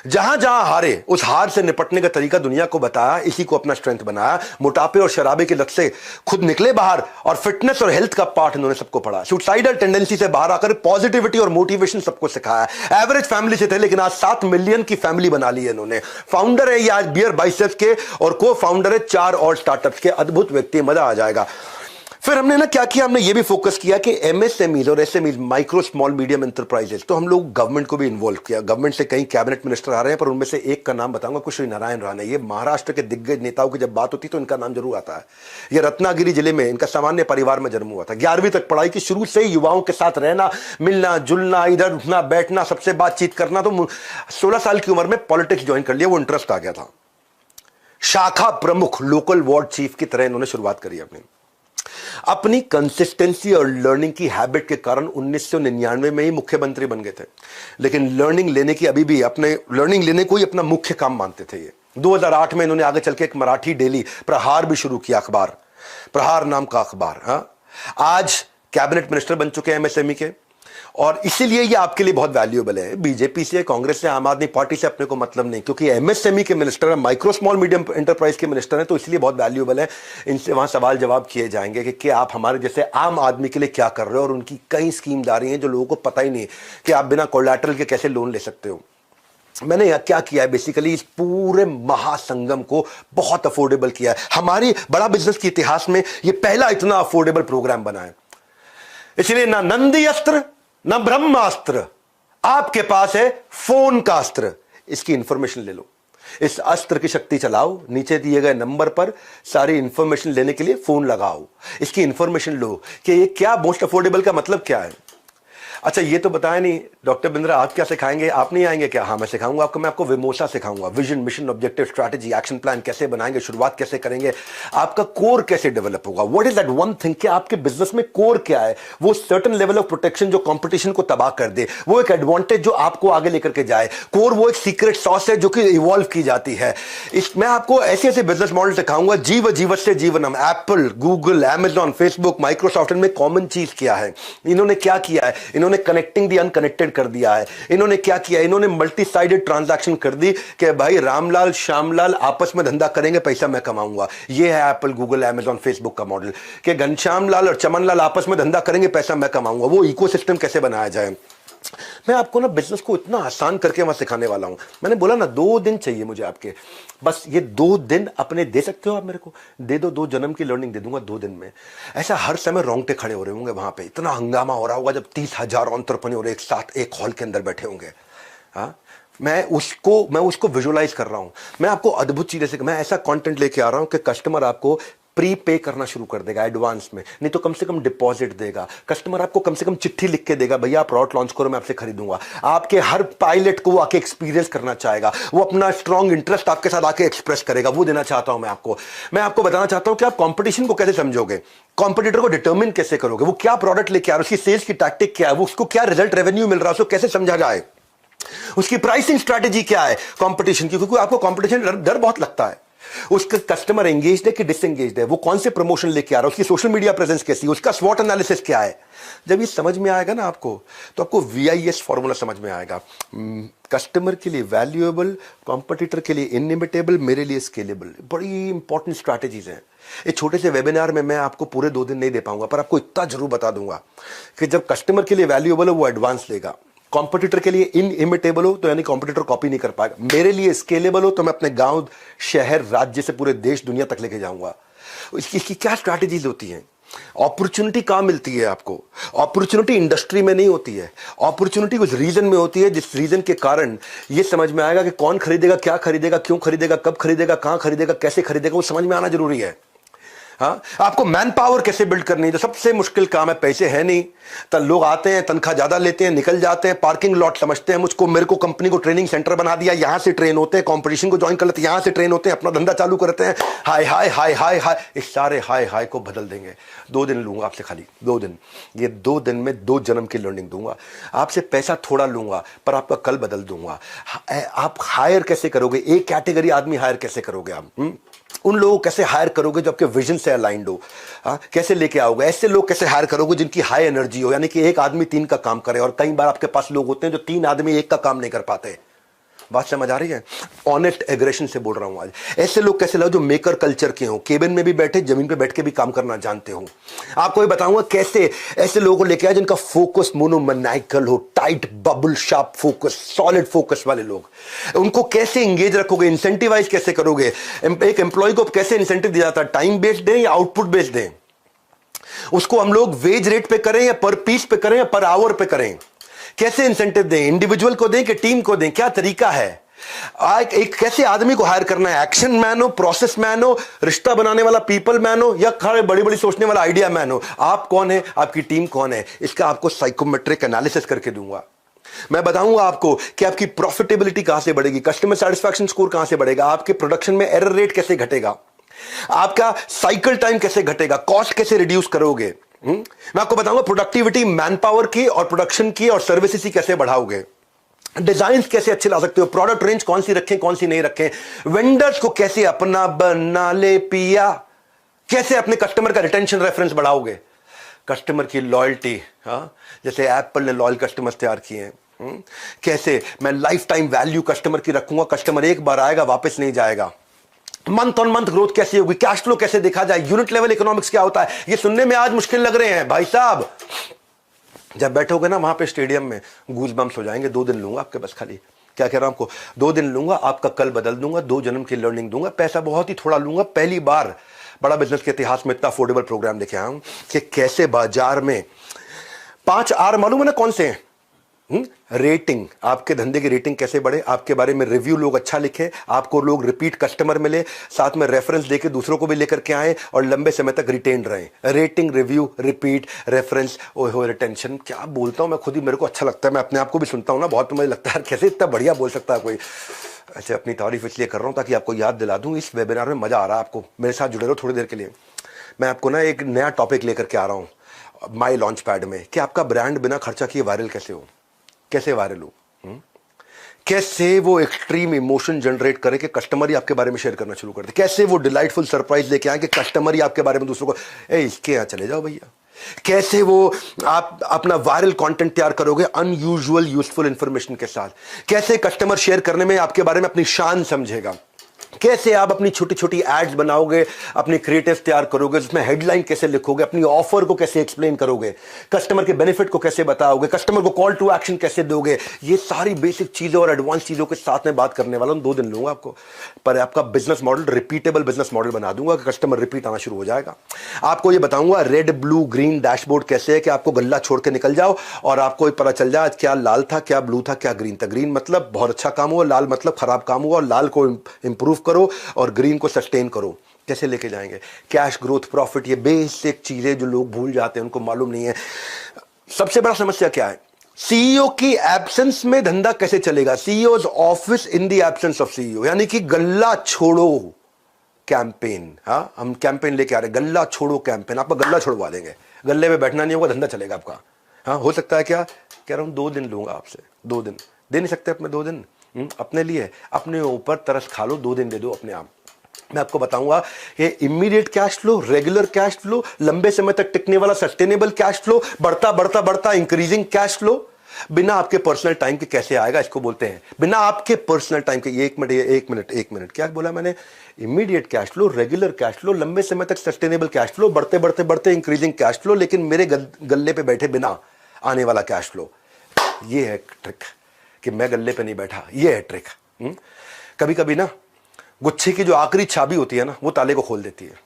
जहां जहां हारे, उस हार से निपटने का तरीका दुनिया को बताया, इसी को अपना स्ट्रेंथ बनाया। मोटापे और शराबे की लत से खुद निकले बाहर, और फिटनेस और हेल्थ का पार्ट इन्होंने सबको पढ़ा। सुसाइडल टेंडेंसी से बाहर आकर पॉजिटिविटी और मोटिवेशन सबको सिखाया। एवरेज फैमिली से थे, लेकिन आज 7 मिलियन की फैमिली बना ली है इन्होंने। फाउंडर है ये आज बियर बाइसेप्स के, और को फाउंडर है 4 और स्टार्टअप्स के। अद्भुत व्यक्ति, मजा आ जाएगा। फिर हमने ना क्या किया, हमने ये भी फोकस किया कि एमएसएमईज और SMEs, micro small medium enterprises, तो हम लोग गवर्नमेंट को भी इन्वॉल्व किया। गवर्नमेंट से कई कैबिनेट मिनिस्टर आ रहे हैं, पर उनमें से एक का नाम बताऊंगा, कुछ श्री नारायण राणे। ये महाराष्ट्र के दिग्गज नेताओं की जब बात होती तो इनका नाम जरूर आता है। ये रत्नागिरी जिले में, इनका सामान्य परिवार में जन्म हुआ था। 11वीं तक पढ़ाई की, शुरू से युवाओं के साथ रहना, मिलना जुलना, इधर उठना बैठना, सबसे बातचीत करना। तो 16 साल की उम्र में पॉलिटिक्स ज्वाइन कर लिया, वो इंटरेस्ट आ गया था। शाखा प्रमुख, लोकल वार्ड चीफ की तरह इन्होंने शुरुआत करी अपनी। अपनी कंसिस्टेंसी और लर्निंग की हैबिट के कारण 1999 में ही मुख्यमंत्री बन गए थे, लेकिन लर्निंग लेने की अभी भी अपने लर्निंग लेने को ही अपना मुख्य काम मानते थे। ये 2008 में इन्होंने आगे चल के एक मराठी डेली प्रहार भी शुरू किया, अखबार प्रहार नाम का अखबार। हाँ, आज कैबिनेट मिनिस्टर बन चुके हैं एमएसएमई के, और इसीलिए ये आपके लिए बहुत वैल्यूएबल है। बीजेपी से, कांग्रेस से, आम आदमी पार्टी से अपने को मतलब नहीं, क्योंकि एमएसएमई के मिनिस्टर है, माइक्रो स्मॉल मीडियम एंटरप्राइज के मिनिस्टर हैं, तो इसलिए बहुत वैल्यूएबल है। इनसे वहां सवाल जवाब किए जाएंगे कि आप हमारे जैसे आम आदमी के लिए क्या कर रहे हो, और उनकी कई स्कीमदारी हैं जो लोगों को पता ही नहीं कि आप बिना कोलैटरल के कैसे लोन ले सकते हो। मैंने यह क्या किया है, बेसिकली इस पूरे महासंगम को बहुत अफोर्डेबल किया है। हमारी बड़ा बिजनेस के इतिहास में यह पहला इतना अफोर्डेबल प्रोग्राम बना है। इसलिए ना नंदी अस्त्र ना ब्रह्मास्त्र, आपके पास है फोन का अस्त्र। इसकी इंफॉर्मेशन ले लो, इस अस्त्र की शक्ति चलाओ, नीचे दिए गए नंबर पर सारी इंफॉर्मेशन लेने के लिए फोन लगाओ, इसकी इंफॉर्मेशन लो कि ये क्या मोस्ट अफोर्डेबल का मतलब क्या है। अच्छा, ये तो बताया नहीं डॉक्टर बिंद्रा, आप क्या सिखाएंगे? आप नहीं आएंगे क्या? हाँ, मैं सिखाऊंगा आपको। मैं आपको विमोसा सिखाऊंगा, vision, mission, objective, strategy, action plan कैसे बनाएंगे, शुरुआत कैसे करेंगे, आपका कोर कैसे डेवलप होगा। What is that one thing कि आपके बिजनेस में कोर क्या है, वो सर्टेन लेवल ऑफ प्रोटेक्शन जो कंपटीशन को तबाह कर दे, वो एक एडवांटेज जो आपको आगे लेकर के जाए। कोर वो एक सीक्रेट सॉस है जो कि इवॉल्व की जाती है। मैं आपको ऐसे ऐसे बिजनेस मॉडल सिखाऊंगा, जीव जीवत से जीवनम। Apple, Google, Amazon, Facebook, Microsoft में कॉमन चीज क्या है, इन्होंने क्या किया है, इन्होंने कनेक्टिंग दी अनकनेक्टेड कर दिया है। इन्होंने क्या किया, इन्होंने मल्टी साइडेड ट्रांजैक्शन कर दी कि भाई रामलाल श्यामलाल आपस में धंधा करेंगे, पैसा मैं कमाऊंगा। ये है एप्पल, गूगल, अमेजॉन, फेसबुक का मॉडल कि घनश्याम लाल और चमन लाल आपस में धंधा करेंगे, पैसा मैं कमाऊंगा। वो इकोसिस्टम कैसे बनाया जाए। मैं आपको ना बिजनेस को इतना आसान करके वहां सिखाने वाला हूं। मैंने बोला ना 2 दिन चाहिए मुझे आपके, बस ये 2 दिन अपने दे सकते हो आप मेरे को, दे दो, 2 जन्म की लर्निंग दे दूंगा 2 दिन में। ऐसा हर समय रोंगटे खड़े हो रहे होंगे वहां पे, इतना हंगामा हो रहा होगा जब 30,000 एंटरप्रेन्योर एक साथ एक हॉल के अंदर बैठे होंगे। हाँ, मैं उसको विजुअलाइज कर रहा हूं। मैं आपको अद्भुत चीजें से, मैं ऐसा कंटेंट लेके आ रहा हूं कि कस्टमर आपको प्री पे करना शुरू कर देगा एडवांस में, नहीं तो कम से कम डिपॉजिट देगा। कस्टमर आपको कम से कम चिट्ठी लिख के देगा, भैया आप प्रोडक्ट लॉन्च करो, मैं आपसे खरीदूंगा। आपके हर पायलट को वो आके एक्सपीरियंस करना चाहेगा, वो अपना स्ट्रॉन्ग इंटरेस्ट आपके साथ आके एक्सप्रेस करेगा। वो देना चाहता हूं मैं आपको। मैं आपको बताना चाहता हूं कि आप कंपटीशन को कैसे समझोगे, कॉम्पिटिटर को डिटर्मिन कैसे करोगे, वो क्या प्रोडक्ट लेके आ रहा है, उसकी सेल्स की टैक्टिक क्या है, वो उसको क्या रिजल्ट रेवेन्यू मिल रहा है, उसको कैसे समझा जाए, उसकी प्राइसिंग स्ट्रैटेजी क्या है कंपटीशन की। क्योंकि आपको कंपटीशन डर बहुत लगता है, उसका कस्टमर एंगेज्ड है कि डिसएंगेज्ड है, वो कौन से प्रमोशन लेके आ रहा है, उसकी सोशल मीडिया प्रेजेंस कैसी है, उसका स्वॉट एनालिसिस क्या है। जब ये समझ में आएगा ना आपको, तो आपको VIS फॉर्मूला समझ में आएगा। कस्टमर के लिए वैल्यूएबल, कॉम्पिटिटर के लिए इनइमिटेबल, मेरे लिए स्केलेबल। बड़ी इंपॉर्टेंट स्ट्रैटेजीज हैं। एक छोटे से वेबिनार में मैं आपको पूरे 2 दिन नहीं दे पाऊंगा, पर आपको इतना जरूर बता दूंगा कि जब कस्टमर के लिए वैल्यूएबल हो वो एडवांस लेगा, कॉम्पिटिटर के लिए इनइमिटेबल हो तो यानी कॉम्पिटिटर कॉपी नहीं कर पाएगा, मेरे लिए स्केलेबल हो तो मैं अपने गांव, शहर, राज्य से पूरे देश, दुनिया तक लेके जाऊंगा। इसकी क्या स्ट्रैटेजीज होती हैं। अपॉर्चुनिटी कहां मिलती है आपको? अपॉर्चुनिटी इंडस्ट्री में नहीं होती है, अपॉर्चुनिटी उस रीजन में होती है जिस रीजन के कारण यह समझ में आएगा कि कौन खरीदेगा, क्या खरीदेगा, क्यों खरीदेगा, कब खरीदेगा, कहां खरीदेगा, कैसे खरीदेगा, वो समझ में आना जरूरी है। हाँ, आपको मैन पावर कैसे बिल्ड करनी है, जो सबसे मुश्किल काम है। पैसे है नहीं तो लोग आते हैं, तनख्वाह ज्यादा लेते हैं, निकल जाते हैं, पार्किंग लॉट समझते हैं मुझको, मेरे को कंपनी को ट्रेनिंग सेंटर बना दिया, यहां से ट्रेन होते हैं, कंपटीशन को ज्वाइन कर लेते हैं, यहां से ट्रेन होते हैं, अपना धंधा चालू करते हैं। हाय हाय हाय हाय हाय, इस सारे हाय हाय को बदल देंगे। 2 दिन लूंगा आपसे, खाली 2 दिन। ये 2 दिन में 2 जन्म की लर्निंग दूंगा आपसे। पैसा थोड़ा लूंगा पर आपका कल बदल दूंगा। आप हायर कैसे करोगे, एक कैटेगरी आदमी हायर कैसे करोगे आप, उन लोगों को कैसे हायर करोगे जो आपके विजन से अलाइंड हो। कैसे लेके आओगे, ऐसे लोग कैसे हायर करोगे जिनकी हाई एनर्जी हो, यानी कि एक आदमी 3 का काम करे। और कई बार आपके पास लोग होते हैं जो 3 आदमी 1 का काम नहीं कर पाते। बात समझ आ रही है? ऑनेस्ट एग्रेशन से बोल रहा हूं आज। ऐसे लोग कैसे लाओ जो मेकर कल्चर के हो, केबिन में भी बैठे, जमीन पे बैठ के भी काम करना जानते हो। आपको ये बताऊंगा कैसे ऐसे लोगों को लेके आए जिनका फोकस मोनोमैनिकल हो, tight bubble sharp focus, solid focus वाले लोग। उनको कैसे इंगेज रखोगे, इंसेंटिवाइज कैसे करोगे। एक एम्प्लॉय को कैसे इंसेंटिव दिया जाता है, टाइम बेस्ड दें या आउटपुट बेस्ड दें। उसको हम लोग वेज रेट पे करें या पर पीस पे करें या पर आवर पे करें। कैसे इंसेंटिव दें, इंडिविजुअल को दें कि टीम को दें, क्या तरीका है। एक कैसे आदमी को हायर करना है, एक्शन मैन हो, प्रोसेस मैन हो, रिश्ता बनाने वाला पीपल मैन हो, या खड़े बड़ी बड़ी सोचने वाला आइडिया मैन हो। आप कौन है, आपकी टीम कौन है, इसका आपको साइकोमेट्रिक एनालिसिस करके दूंगा। मैं बताऊंगा आपको कि आपकी प्रॉफिटेबिलिटी कहां से बढ़ेगी, कस्टमर सेटिस्फैक्शन स्कोर कहां से बढ़ेगा, आपके प्रोडक्शन में एरर रेट कैसे घटेगा, आपका साइकिल टाइम कैसे घटेगा, कॉस्ट कैसे रिड्यूस करोगे। मैं आपको बताऊंगा प्रोडक्टिविटी मैन पावर की और प्रोडक्शन की और सर्विसेज की कैसे बढ़ाओगे, डिजाइन कैसे अच्छे ला सकते हो, प्रोडक्ट रेंज कौन सी रखें कौन सी नहीं रखें, वेंडर्स को कैसे अपना बना ले पिया, कैसे अपने कस्टमर का रिटेंशन रेफरेंस बढ़ाओगे, कस्टमर की लॉयल्टी, जैसे एप्पल ने लॉयल कस्टमर्स तैयार किए हैं, कैसे मैं लाइफ टाइम वैल्यू कस्टमर की रखूंगा, कस्टमर एक बार आएगा वापस नहीं जाएगा, मंथ ऑन मंथ ग्रोथ कैसे होगी, कैश फ्लो कैसे देखा जाए, यूनिट लेवल इकोनॉमिक्स क्या होता है। ये सुनने में आज मुश्किल लग रहे हैं भाई साहब, जब बैठोगे ना वहां पे स्टेडियम में गूज बम्स हो जाएंगे। 2 दिन लूंगा आपके बस, खाली क्या कह रहा हूं आपको, 2 दिन लूंगा, आपका कल बदल दूंगा, 2 जन्म की लर्निंग दूंगा, पैसा बहुत ही थोड़ा लूंगा। पहली बार बड़ा बिजनेस के इतिहास में इतना अफोर्डेबल प्रोग्राम लेके आया हूं कि कैसे बाजार में 5 आर मालूम है ना कौन से हैं, रेटिंग, आपके धंधे की रेटिंग कैसे बढ़े, आपके बारे में रिव्यू लोग अच्छा लिखे, आपको लोग रिपीट कस्टमर मिले, साथ में रेफरेंस देके दूसरों को भी लेकर के आए और लंबे समय तक रिटेन रहे। रेटिंग, रिव्यू, रिपीट, रेफरेंस, ओहो रिटेंशन, क्या बोलता हूं मैं, खुद ही मेरे को अच्छा लगता है, मैं अपने आप को भी सुनता हूं ना बहुत, मुझे लगता है कैसे इतना बढ़िया बोल सकता है कोई। अच्छा, अपनी तारीफ इसलिए कर रहा हूं ताकि आपको याद दिला दूं, इस वेबिनार में मजा आ रहा है आपको, मेरे साथ जुड़े रहो थोड़ी देर के लिए। मैं आपको ना एक नया टॉपिक लेकर के आ रहा हूं माई लॉन्च पैड में, कि आपका ब्रांड बिना खर्चा किए वायरल कैसे हो, कैसे वायरल हो, कैसे वो एक्सट्रीम इमोशन जनरेट करे कि कस्टमर ही आपके बारे में शेयर करना शुरू कर दे, कैसे वो डिलाइटफुल सरप्राइज लेके आए कि कस्टमर ही आपके बारे में दूसरों को, इसके यहां चले जाओ भैया, कैसे वो आप अपना वायरल कंटेंट तैयार करोगे अनयूजुअल यूजफुल इंफॉर्मेशन के साथ, कैसे कस्टमर शेयर करने में आपके बारे में अपनी शान समझेगा, कैसे आप अपनी छोटी छोटी एड्स बनाओगे, अपनी क्रिएटिव तैयार करोगे, उसमें हेडलाइन कैसे लिखोगे, अपनी ऑफर को कैसे एक्सप्लेन करोगे, कस्टमर के बेनिफिट को कैसे बताओगे, कस्टमर को कॉल टू एक्शन कैसे दोगे, ये सारी बेसिक चीजों और एडवांस चीजों के साथ में बात करने वाला हूं। 2 दिन लूंगा आपको, पर आपका business model repeatable business model बना दूंगा कि कस्टमर रिपीट आना शुरू हो जाएगा। आपको ये बताऊंगा रेड ब्लू ग्रीन डैशबोर्ड कैसे है कि आपको गल्ला छोड़ के निकल जाओ और आपको पता चल जाए क्या लाल था, क्या ब्लू था, क्या ग्रीन था। ग्रीन मतलब बहुत अच्छा काम हुआ, लाल मतलब खराब काम हुआ, और लाल को इंप्रूव करो और ग्रीन को सस्टेन करो। कैसे लेके जाएंगे, कैश ग्रोथ, प्रॉफिट, ये बेसिक चीजें जो लोग भूल जाते हैं, उनको मालूम नहीं है। सबसे बड़ा समस्या क्या है, सीईओ की एब्सेंस में धंधा कैसे चलेगा, CEOs office in the absence of CEO, यानी कि गल्ला छोड़ो कैंपेन। हाँ, हम कैंपेन लेके आ रहे हैं, गल्ला छोड़ो कैंपेन, आपका गल्ला छोड़वा देंगे, गल्ले में बैठना नहीं होगा, धंधा चलेगा आपका। हाँ, हो सकता है क्या, कह रहा हूं 2 दिन लूंगा आपसे, 2 दिन दे नहीं सकते अपने 2 दिन अपने लिए, अपने ऊपर तरस खा लो, 2 दिन दे दो अपने आप। मैं आपको बताऊंगा ये immediate cash flow, regular cash flow, लंबे समय तक टिकने वाला सस्टेनेबल कैश फ्लो, बढ़ता बढ़ता बढ़ता इंक्रीजिंग कैश फ्लो, बिना आपके पर्सनल टाइम के कैसे आएगा, इसको बोलते हैं बिना आपके पर्सनल टाइम के। एक मिनट क्या बोला मैंने, immediate cash flow, regular cash flow, लंबे समय तक सस्टेनेबल कैश फ्लो, बढ़ते बढ़ते बढ़ते इंक्रीजिंग कैश फ्लो, लेकिन मेरे गल्ले पे बैठे बिना आने वाला कैश फ्लो। ये है ट्रिक कि मैं गल्ले पे नहीं बैठा, ये है ट्रिक। कभी कभी ना गुच्छे की जो आखिरी चाबी होती है ना, वो ताले को खोल देती है।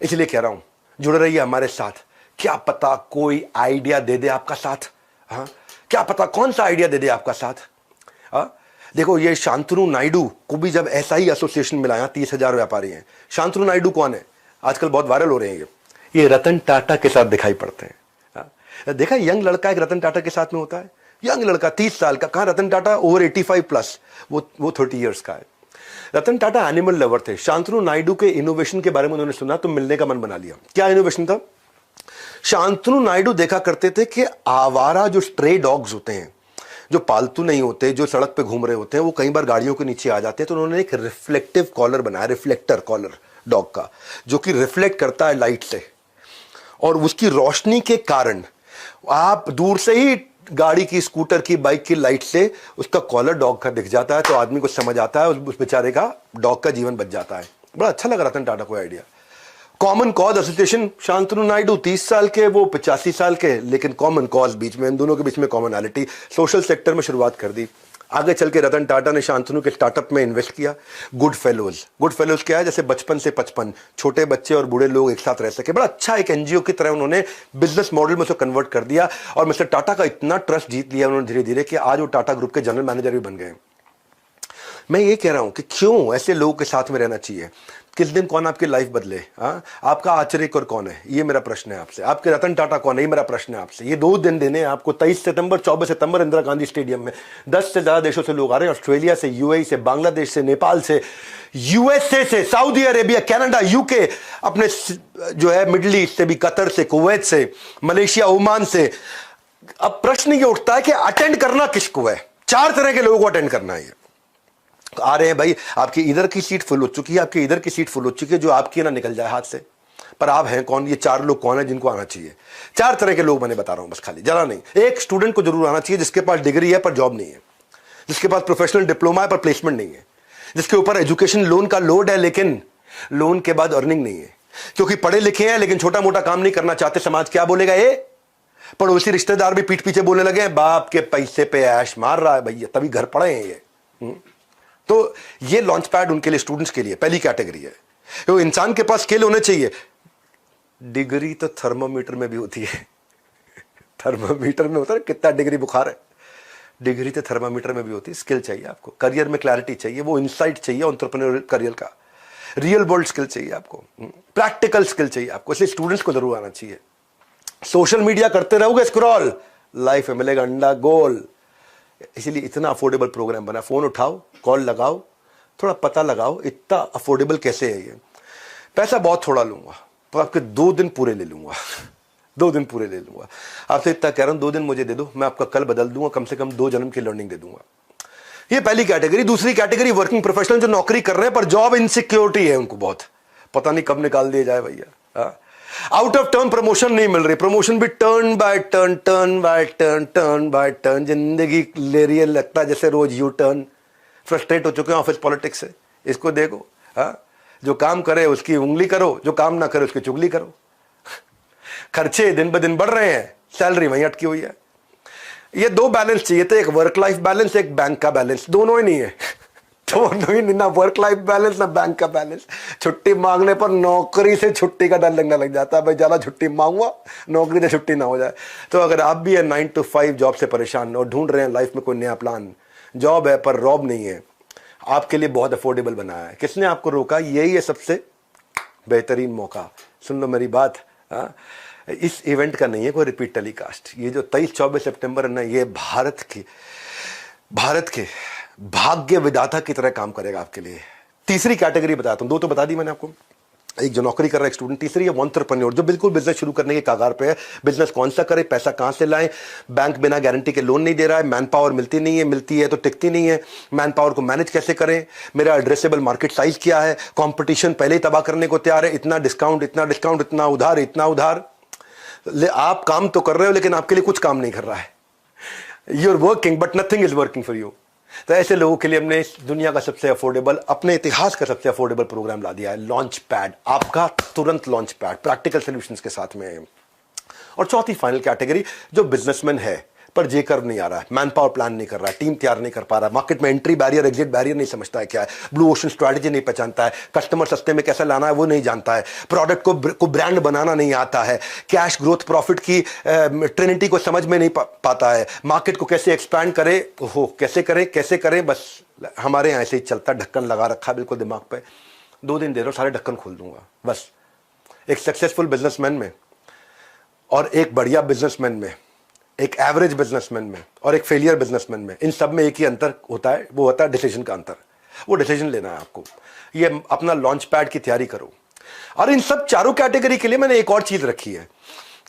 इसलिए कह रहा हूं जुड़े रहिए हमारे साथ, क्या पता कोई आइडिया दे दे आपका साथ। हाँ, क्या पता कौन सा आइडिया दे दे आपका साथ। हाँ, देखो ये शांतनु नायडू को भी जब ऐसा ही एसोसिएशन मिला, 30,000 व्यापारी हैं। शांतनु नायडू कौन है, आजकल बहुत वायरल हो रहे हैं, ये रतन टाटा के साथ दिखाई पड़ते हैं। हाँ, देखा यंग लड़का एक रतन टाटा के साथ में होता है, यंग लड़का 30 साल का, कहां रतन टाटा ओवर 85 प्लस, वो 30 इयर्स का है। रतन टाटा एनिमल लवर थे। शांतनु नायडू के इनोवेशन के बारे में उन्होंने सुना तो मिलने का मन बना लिया। क्या इनोवेशन था, शांतनु नायडू देखा करते थे कि आवारा जो स्ट्रे डॉग्स होते हैं, जो पालतू नहीं होते, जो सड़क पे घूम रहे होते हैं, वो कई बार गाड़ियों के नीचे आ जाते हैं। तो उन्होंने एक रिफ्लेक्टिव कॉलर बनाया, रिफ्लेक्टर कॉलर डॉग का, जो कि रिफ्लेक्ट करता है लाइट से, और उसकी रोशनी के कारण आप दूर से ही गाड़ी की, स्कूटर की, बाइक की लाइट से उसका कॉलर डॉग का दिख जाता है, तो आदमी को समझ आता है उस बेचारे का, डॉग का जीवन बच जाता है। बड़ा अच्छा लगा रतन टाटा को idea. Common cause association, Shantanu Naidu 30 साल के, वो 85 साल के, लेकिन कॉमन कॉज बीच में, इन दोनों के बीच में कॉमनैलिटी, सोशल सेक्टर में शुरुआत कर दी। आगे चल के रतन टाटा ने शांतनु के स्टार्टअप में इन्वेस्ट किया, गुड फेलोज। गुड फेलोज क्या है, जैसे बचपन से 55 छोटे बच्चे और बूढ़े लोग एक साथ रह सके। बड़ा अच्छा एक एनजीओ की तरह उन्होंने बिजनेस मॉडल में उसको कन्वर्ट कर दिया, और मिस्टर टाटा का इतना ट्रस्ट जीत लिया उन्होंने धीरे धीरे कि आज वो टाटा ग्रुप के जनरल मैनेजर भी बन गए। मैं ये कह रहा हूं कि क्यों ऐसे लोगों के साथ में रहना चाहिए। किस दिन कौन आपकी लाइफ बदले? हाँ, आपका आचर्यकर कौन है, ये मेरा प्रश्न है आपसे। आपके रतन टाटा कौन है, ये मेरा प्रश्न है आपसे। ये 2 दिन देने हैं आपको, 23 सितंबर 24 सितंबर इंदिरा गांधी स्टेडियम में 10 से ज्यादा देशों से लोग आ रहे हैं, ऑस्ट्रेलिया से, यूएई से, बांग्लादेश से, नेपाल से, यूएसए से, सऊदी अरेबिया, कनाडा, यूके, अपने जो है मिडिल ईस्ट से भी, कतर से, कुवैत से, मलेशिया, ओमान से। अब प्रश्न ये उठता है कि अटेंड करना किसको है? 4 तरह के लोगों को अटेंड करना है। आ रहे हैं भाई, आपकी इधर की सीट फुल हो चुकी है, आपकी इधर की सीट फुल हो चुकी है, जो आपकी ना निकल जाए हाथ से। पर आप हैं कौन? ये 4 लोग कौन है जिनको आना चाहिए? 4 तरह के लोग मैंने बता रहा हूं, बस खाली जरा नहीं। एक स्टूडेंट को जरूर आना चाहिए जिसके पास डिग्री है पर जॉब नहीं है, जिसके पास प्रोफेशनल डिप्लोमा है पर प्लेसमेंट नहीं है, जिसके ऊपर एजुकेशन लोन का लोड है लेकिन लोन के बाद अर्निंग नहीं है, क्योंकि पढ़े लिखे हैं लेकिन छोटा मोटा काम नहीं करना चाहते। समाज क्या बोलेगा? ये पड़ोसी रिश्तेदार भी पीठ पीछे बोलने लगे हैं, बाप के पैसे पे ऐश मार रहा है भैया, तभी घर पड़े हैं ये। तो ये लॉन्च पैड उनके लिए, स्टूडेंट्स के लिए पहली कैटेगरी है। तो इंसान के पास स्किल होने चाहिए। डिग्री तो थर्मोमीटर में भी होती है। थर्मोमीटर में होता है कितना डिग्री बुखार है, डिग्री तो थर्मोमीटर में भी होती है। स्किल चाहिए आपको, करियर में क्लैरिटी चाहिए, वो इनसाइट चाहिए एंटरप्रेन्योरियल करियर का, रियल वर्ल्ड स्किल चाहिए आपको, प्रैक्टिकल स्किल चाहिए आपको। इसलिए स्टूडेंट्स को जरूर आना चाहिए। सोशल मीडिया करते रहोगे स्क्रॉल, लाइफ में मिलेगा अंडा गोल। इसीलिए इतना अफोर्डेबल प्रोग्राम बना। फोन उठाओ, कॉल लगाओ, थोड़ा पता लगाओ इतना अफोर्डेबल कैसे है ये। पैसा बहुत थोड़ा लूंगा, तो आपके 2 दिन पूरे ले लूंगा। 2 दिन पूरे ले लूंगा आपसे, इतना कह रहा हूं, 2 दिन मुझे दे दो, मैं आपका कल बदल दूंगा, कम से कम 2 जन्म की लर्निंग दे दूंगा। ये पहली कैटेगरी। दूसरी कैटेगरी वर्किंग प्रोफेशनल, जो नौकरी कर रहे हैं पर जॉब इनसिक्योरिटी है उनको बहुत, पता नहीं कब निकाल दिया जाए भैया। आउट ऑफ टर्न प्रमोशन नहीं मिल रही, प्रमोशन भी turn by turn, turn by turn, turn by turn, जिंदगी ले रही है, लगता है जैसे रोज यू टर्न। फ्रस्ट्रेट हो चुके हैं ऑफिस पॉलिटिक्स से। इसको देखो, हाँ, जो काम करे उसकी उंगली करो, जो काम ना करे उसकी चुगली करो। खर्चे दिन ब दिन बढ़ रहे हैं, सैलरी वहीं अटकी हुई है। ये 2 बैलेंस चाहिए थे, एक वर्क लाइफ बैलेंस, एक बैंक का बैलेंस। दोनों ही नहीं है। दोनों ही नहीं, ना वर्क लाइफ बैलेंस ना बैंक का बैलेंस। छुट्टी मांगने पर नौकरी से छुट्टी का डर लगने लग जाता है, भाई ज्यादा छुट्टी मांगूंगा नौकरी से छुट्टी ना हो जाए। तो अगर आप भी है 9 to 5 जॉब से परेशान और ढूंढ रहे हैं लाइफ में कोई नया प्लान, जॉब है पर रॉब नहीं है, आपके लिए बहुत अफोर्डेबल बनाया है। किसने आपको रोका? यही है सबसे बेहतरीन मौका। सुन लो मेरी बात, हाँ? इस इवेंट का नहीं है कोई रिपीट टेलीकास्ट। ये जो 23-24 सितंबर है ना, ये भारत के भाग्य विधाता की तरह काम करेगा आपके लिए। तीसरी कैटेगरी बताता हूं, 2 तो बता दी मैंने आपको, एक जो नौकरी कर रहा है एक स्टूडेंट, तीसरी है एंटरप्रेन्योर, जो बिल्कुल बिजनेस शुरू करने के कागार पे है। बिजनेस कौन सा करे, पैसा कहां से लाएं, बैंक बिना गारंटी के लोन नहीं दे रहा है, मैन पावर मिलती नहीं है, मिलती है तो टिकती नहीं है, मैन पावर को मैनेज कैसे करें, मेरा एड्रेसेबल मार्केट साइज क्या है, कंपटीशन पहले ही तबाह करने को तैयार है, इतना डिस्काउंट, इतना डिस्काउंट, इतना उधार, इतना उधार। आप काम तो कर रहे हो लेकिन आपके लिए कुछ काम नहीं कर रहा है। You are working but nothing is working for you. तो ऐसे लोगों के लिए हमने इस दुनिया का सबसे अफोर्डेबल, अपने इतिहास का सबसे अफोर्डेबल प्रोग्राम ला दिया है, लॉन्च पैड। आपका तुरंत लॉन्च पैड प्रैक्टिकल सॉल्यूशंस के साथ में। और चौथी फाइनल कैटेगरी, जो बिजनेसमैन है पर जे कर्व नहीं आ रहा है, मैन पावर प्लान नहीं कर रहा है, टीम तैयार नहीं कर पा रहा है, मार्केट में एंट्री बैरियर एग्जिट बैरियर नहीं समझता है क्या है, ब्लू ओशन स्ट्रैटेजी नहीं पहचानता है, कस्टमर सस्ते में कैसे लाना है वो नहीं जानता है, प्रोडक्ट को ब्रांड बनाना नहीं आता है, कैश ग्रोथ प्रॉफिट की ट्रिनिटी को समझ में नहीं पाता है, मार्केट को कैसे एक्सपैंड करे, कैसे करें, बस हमारे यहाँ ऐसे ही चलता, ढक्कन लगा रखा है बिल्कुल दिमाग पे। 2 दिन दे दो, सारे ढक्कन खोल दूंगा बस। एक सक्सेसफुल बिजनेसमैन में और एक बढ़िया बिजनेसमैन में, एक एवरेज बिजनेसमैन में और एक फेलियर बिजनेसमैन में, इन सब में एक ही अंतर होता है, वो होता है डिसीजन का अंतर। वो डिसीजन लेना है आपको। ये अपना लॉन्च पैड की तैयारी करो। और इन सब चारों कैटेगरी के लिए मैंने एक और चीज रखी है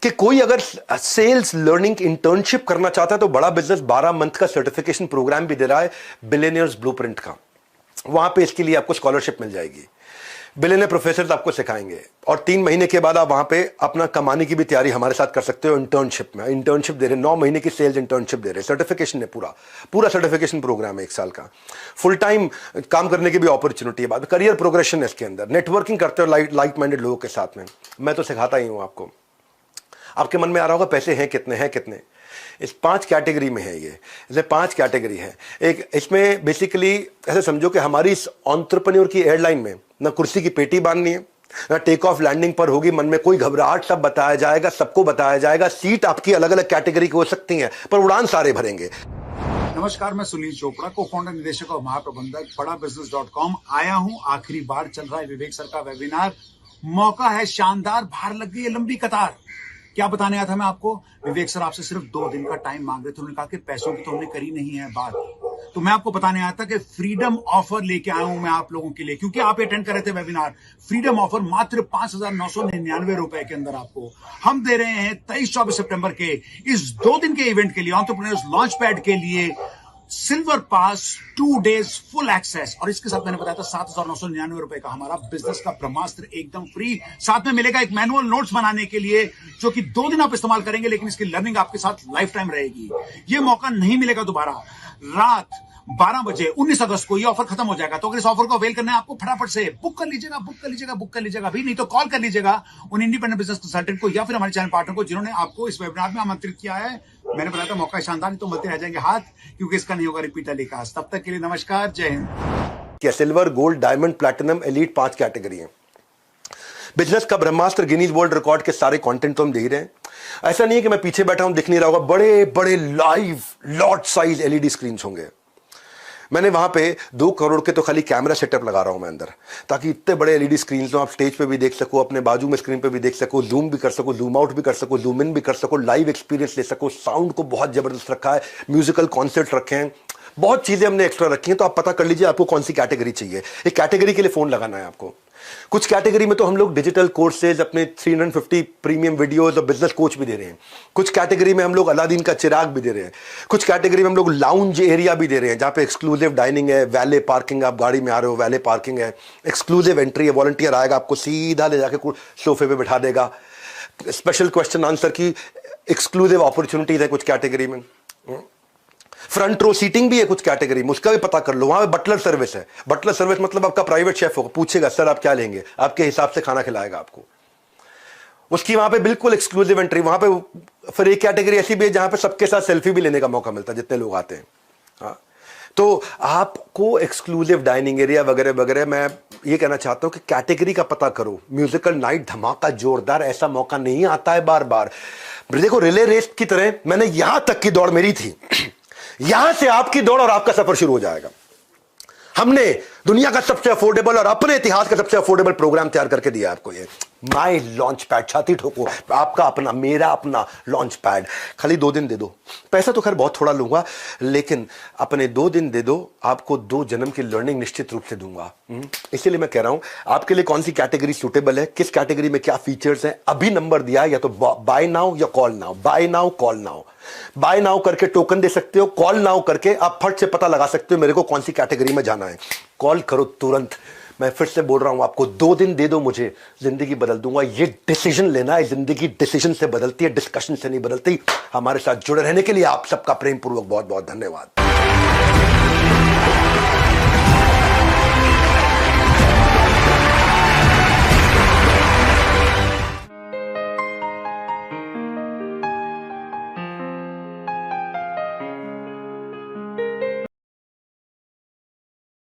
कि कोई अगर सेल्स लर्निंग इंटर्नशिप करना चाहता है तो बड़ा बिजनेस 12 मंथ का सर्टिफिकेशन प्रोग्राम भी दे रहा है, बिलियनियर्स ब्लूप्रिंट का। वहां पे इसके लिए आपको स्कॉलरशिप मिल जाएगी, बिलियनियर प्रोफेसर आपको सिखाएंगे और 3 महीने के बाद आप वहां पे अपना कमाने की भी तैयारी हमारे साथ कर सकते हो। इंटर्नशिप में इंटर्नशिप दे रहे, 9 महीने की सेल्स इंटर्नशिप दे रहे, सर्टिफिकेशन है, पूरा सर्टिफिकेशन प्रोग्राम है 1 साल का। फुल टाइम काम करने की भी अपॉर्चुनिटी है, बाद करियर प्रोग्रेशन है इसके अंदर, नेटवर्किंग करते हो लाइक माइंडेड लोगों के साथ में। मैं तो सिखाता ही हूं आपको। आपके मन में आ रहा होगा पैसे हैं कितने, इस 5 कैटेगरी में है। ये 5 कैटेगरी है। एक इसमें बेसिकली ऐसे समझो कि हमारी इस एंटरप्रेन्योर की एयरलाइन में ना कुर्सी की पेटी बांधनी है, ना टेक ऑफ लैंडिंग पर होगी मन में कोई घबराहट, सब बताया जाएगा, सबको बताया जाएगा। सीट आपकी अलग अलग कैटेगरी की हो सकती हैं पर उड़ान सारे भरेंगे। नमस्कार, मैं सुनील चोपड़ा, को फाउंडर, निदेशक और महाप्रबंधक बड़ाबिजनेस.com आया हूं। आखिरी बार चल रहा है विवेक सर का वेबिनार। मौका है शानदार, बाहर लग गई है लंबी कतार। क्या बताने आया था मैं आपको? विवेक सर आपसे सिर्फ 2 दिन का टाइम मांग रहे थे। उन्होंने कहा कि पैसों की तो हमने करी नहीं है बात। तो मैं आपको बताने आया था कि फ्रीडम ऑफर लेके आया हूं मैं आप लोगों के लिए, क्योंकि आप अटेंड कर रहे थे वेबिनार। फ्रीडम ऑफर मात्र 5,999 रुपए के अंदर आपको हम दे रहे हैं 23-24 सितंबर के इस 2 दिन के इवेंट के लिए, एंटरप्रेन्योर्स लॉन्च पैड के लिए सिल्वर पास 2 डेज फुल एक्सेस। और इसके साथ मैंने बताया था 7,999 रुपए का हमारा बिजनेस का ब्रह्मास्त्र एकदम फ्री। साथ में मिलेगा एक मैनुअल नोट्स बनाने के लिए, जो कि 2 दिन आप इस्तेमाल करेंगे, लेकिन इसकी लर्निंग आपके साथ लाइफ टाइम रहेगी। ये मौका नहीं मिलेगा दोबारा। रात 12 बजे 19 अगस्त को ये ऑफर खत्म हो जाएगा। तो अगर इस ऑफर को अवेल करना है आपको, फटाफट से बुक कर लीजिएगा अभी, नहीं तो कॉल कर लीजिएगा उन इंडिपेंडेंट बिजनेस कंसल्टेंट को या फिर हमारे चैनल पार्टनर को जिन्होंने आपको इस वेबिनार में आमंत्रित किया है। मैंने बताया था मौका शानदार, तो मिलते रह जाएंगे हाथ, क्योंकि इसका नहीं होगा रिपीट टेलीकास्ट। तब तक के लिए नमस्कार, जय हिंद। क्या silver, gold, diamond, platinum, elite 5 category है। बिजनेस का ब्रह्मास्त्र, गिनीज वर्ल्ड रिकॉर्ड के सारे कंटेंट तो हम दे ही रहे हैं। ऐसा नहीं है कि मैं पीछे बैठा हूं, दिख नहीं रहा होगा। बड़े बड़े live lot size LED screen होंगे। मैंने वहां पे 2 करोड़ के तो खाली कैमरा सेटअप लगा रहा हूं मैं अंदर, ताकि इतने बड़े एलईडी स्क्रीन हो, आप स्टेज पे भी देख सको, अपने बाजू में स्क्रीन पे भी देख सको, जूम भी कर सको, जूम आउट भी कर सको, जूम इन भी कर सको, लाइव एक्सपीरियंस ले सको। साउंड को बहुत जबरदस्त रखा है, म्यूजिकल कॉन्सर्ट रखे हैं, बहुत चीजें हमने एक्स्ट्रा रखी हैं। तो आप पता कर लीजिए आपको कौन सी कैटेगरी चाहिए। एक कैटेगरी के लिए फोन लगाना है आपको। कुछ कैटेगरी में तो हम लोग डिजिटल कोर्सेज, अपने 350 प्रीमियम वीडियोस और बिजनेस कोच भी दे रहे हैं। कुछ कैटेगरी में हम लोग अलादीन का चिराग भी दे रहे हैं। कुछ कैटेगरी में हम लोग लाउंज एरिया भी दे रहे हैं, जहां पे एक्सक्लूसिव डाइनिंग है, वैले पार्किंग, आप गाड़ी में आ रहे हो वैले पार्किंग है, एक्सक्लूसिव एंट्री है, वॉलंटियर आएगा आपको सीधा ले जाके सोफे पे बिठा देगा। स्पेशल क्वेश्चन आंसर की एक्सक्लूसिव अपॉर्चुनिटीज है कुछ कैटेगरी में। फ्रंट रो सीटिंग भी है कुछ कैटेगरी में, उसका भी पता कर लो। वहां पे बटलर सर्विस है। बटलर सर्विस मतलब आपका प्राइवेट शेफ होगा, पूछेगा सर आप क्या लेंगे, आपके हिसाब से खाना खिलाएगा आपको। उसकी वहां पे बिल्कुल एक्सक्लूसिव एंट्री। वहां पे फिर एक कैटेगरी ऐसी भी है जहां पे सबके साथ सेल्फी भी लेने का मौका मिलता है, जितने लोग आते हैं। हाँ, तो आपको एक्सक्लूसिव डाइनिंग एरिया वगैरह वगैरह। मैं ये कहना चाहता हूं कि कैटेगरी का पता करो। म्यूजिकल नाइट धमाका जोरदार, ऐसा मौका नहीं आता है बार बार। देखो, रिले रेस की तरह मैंने यहां तक की दौड़ मेरी थी, यहां से आपकी दौड़ और आपका सफर शुरू हो जाएगा। हमने दुनिया का सबसे अफोर्डेबल और अपने इतिहास का सबसे अफोर्डेबल प्रोग्राम तैयार करके दिया आपको। ये माई लॉन्च पैड, छाती ठोको, आपका अपना, मेरा अपना लॉन्च पैड। खाली 2 दिन दे दो। पैसा तो खैर बहुत थोड़ा लूंगा, लेकिन अपने 2 दिन दे दो, आपको 2 जन्म की लर्निंग निश्चित रूप से दूंगा। इसीलिए मैं कह रहा हूं आपके लिए कौन सी कैटेगरी सूटेबल है, किस कैटेगरी में क्या फीचर्स हैं। अभी नंबर दिया है, या तो बाय नाउ या call now. Buy now, call now. Buy now करके टोकन दे सकते हो, कॉल नाउ करके आप फट से पता लगा सकते हो मेरे को कौन सी कैटेगरी में जाना है। कॉल करो तुरंत। मैं फिर से बोल रहा हूं आपको, 2 दिन दे दो मुझे, जिंदगी बदल दूंगा। ये डिसीजन लेना है, जिंदगी डिसीजन से बदलती है, डिस्कशन से नहीं बदलती। हमारे साथ जुड़े रहने के लिए आप सबका प्रेम पूर्वक बहुत बहुत धन्यवाद।